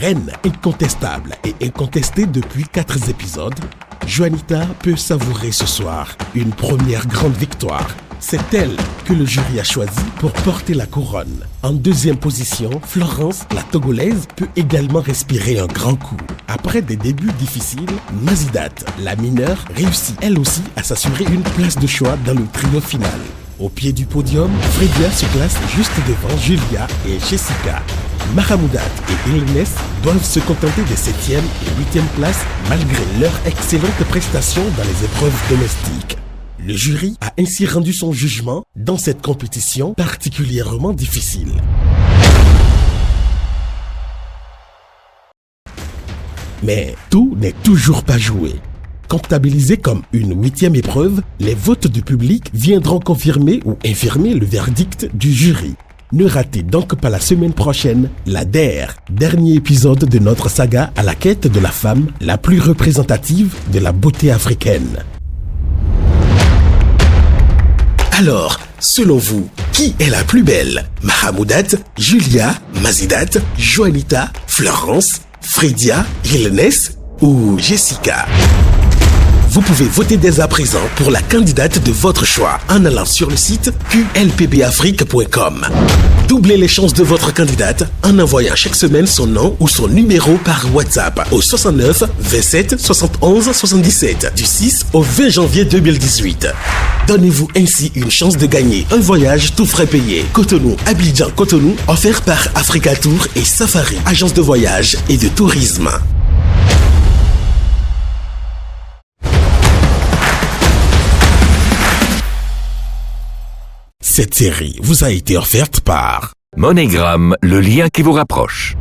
Reine incontestable et incontestée depuis 4 épisodes, Juanita peut savourer ce soir une première grande victoire. C'est elle que le jury a choisie pour porter la couronne. En deuxième position, Florence, la Togolaise, peut également respirer un grand coup. Après des débuts difficiles, Mazidat, la mineure, réussit elle aussi à s'assurer une place de choix dans le trio final. Au pied du podium, Fredia se classe juste devant Julia et Jessica. Mahamoudat et Ilnes doivent se contenter des 7e et 8e places malgré leur excellente prestation dans les épreuves domestiques. Le jury a ainsi rendu son jugement dans cette compétition particulièrement difficile. Mais tout n'est toujours pas joué. Comptabilisés comme une 8e épreuve, les votes du public viendront confirmer ou infirmer le verdict du jury. Ne ratez donc pas la semaine prochaine la DER, dernier épisode de notre saga à la quête de la femme la plus représentative de la beauté africaine. Alors, selon vous, qui est la plus belle? Mahamoudat, Julia, Mazidat, Joanita, Florence, Fredia, Ilnes ou Jessica? Vous pouvez voter dès à présent pour la candidate de votre choix en allant sur le site qlpbafrique.com. Doublez les chances de votre candidate en envoyant chaque semaine son nom ou son numéro par WhatsApp au 69 27 71 77 du 6 au 20 janvier 2018. Donnez-vous ainsi une chance de gagner un voyage tout frais payé Cotonou-Abidjan-Cotonou offert par Africa Tour et Safari, agence de voyage et de tourisme. Cette série vous a été offerte par MoneyGram, le lien qui vous rapproche.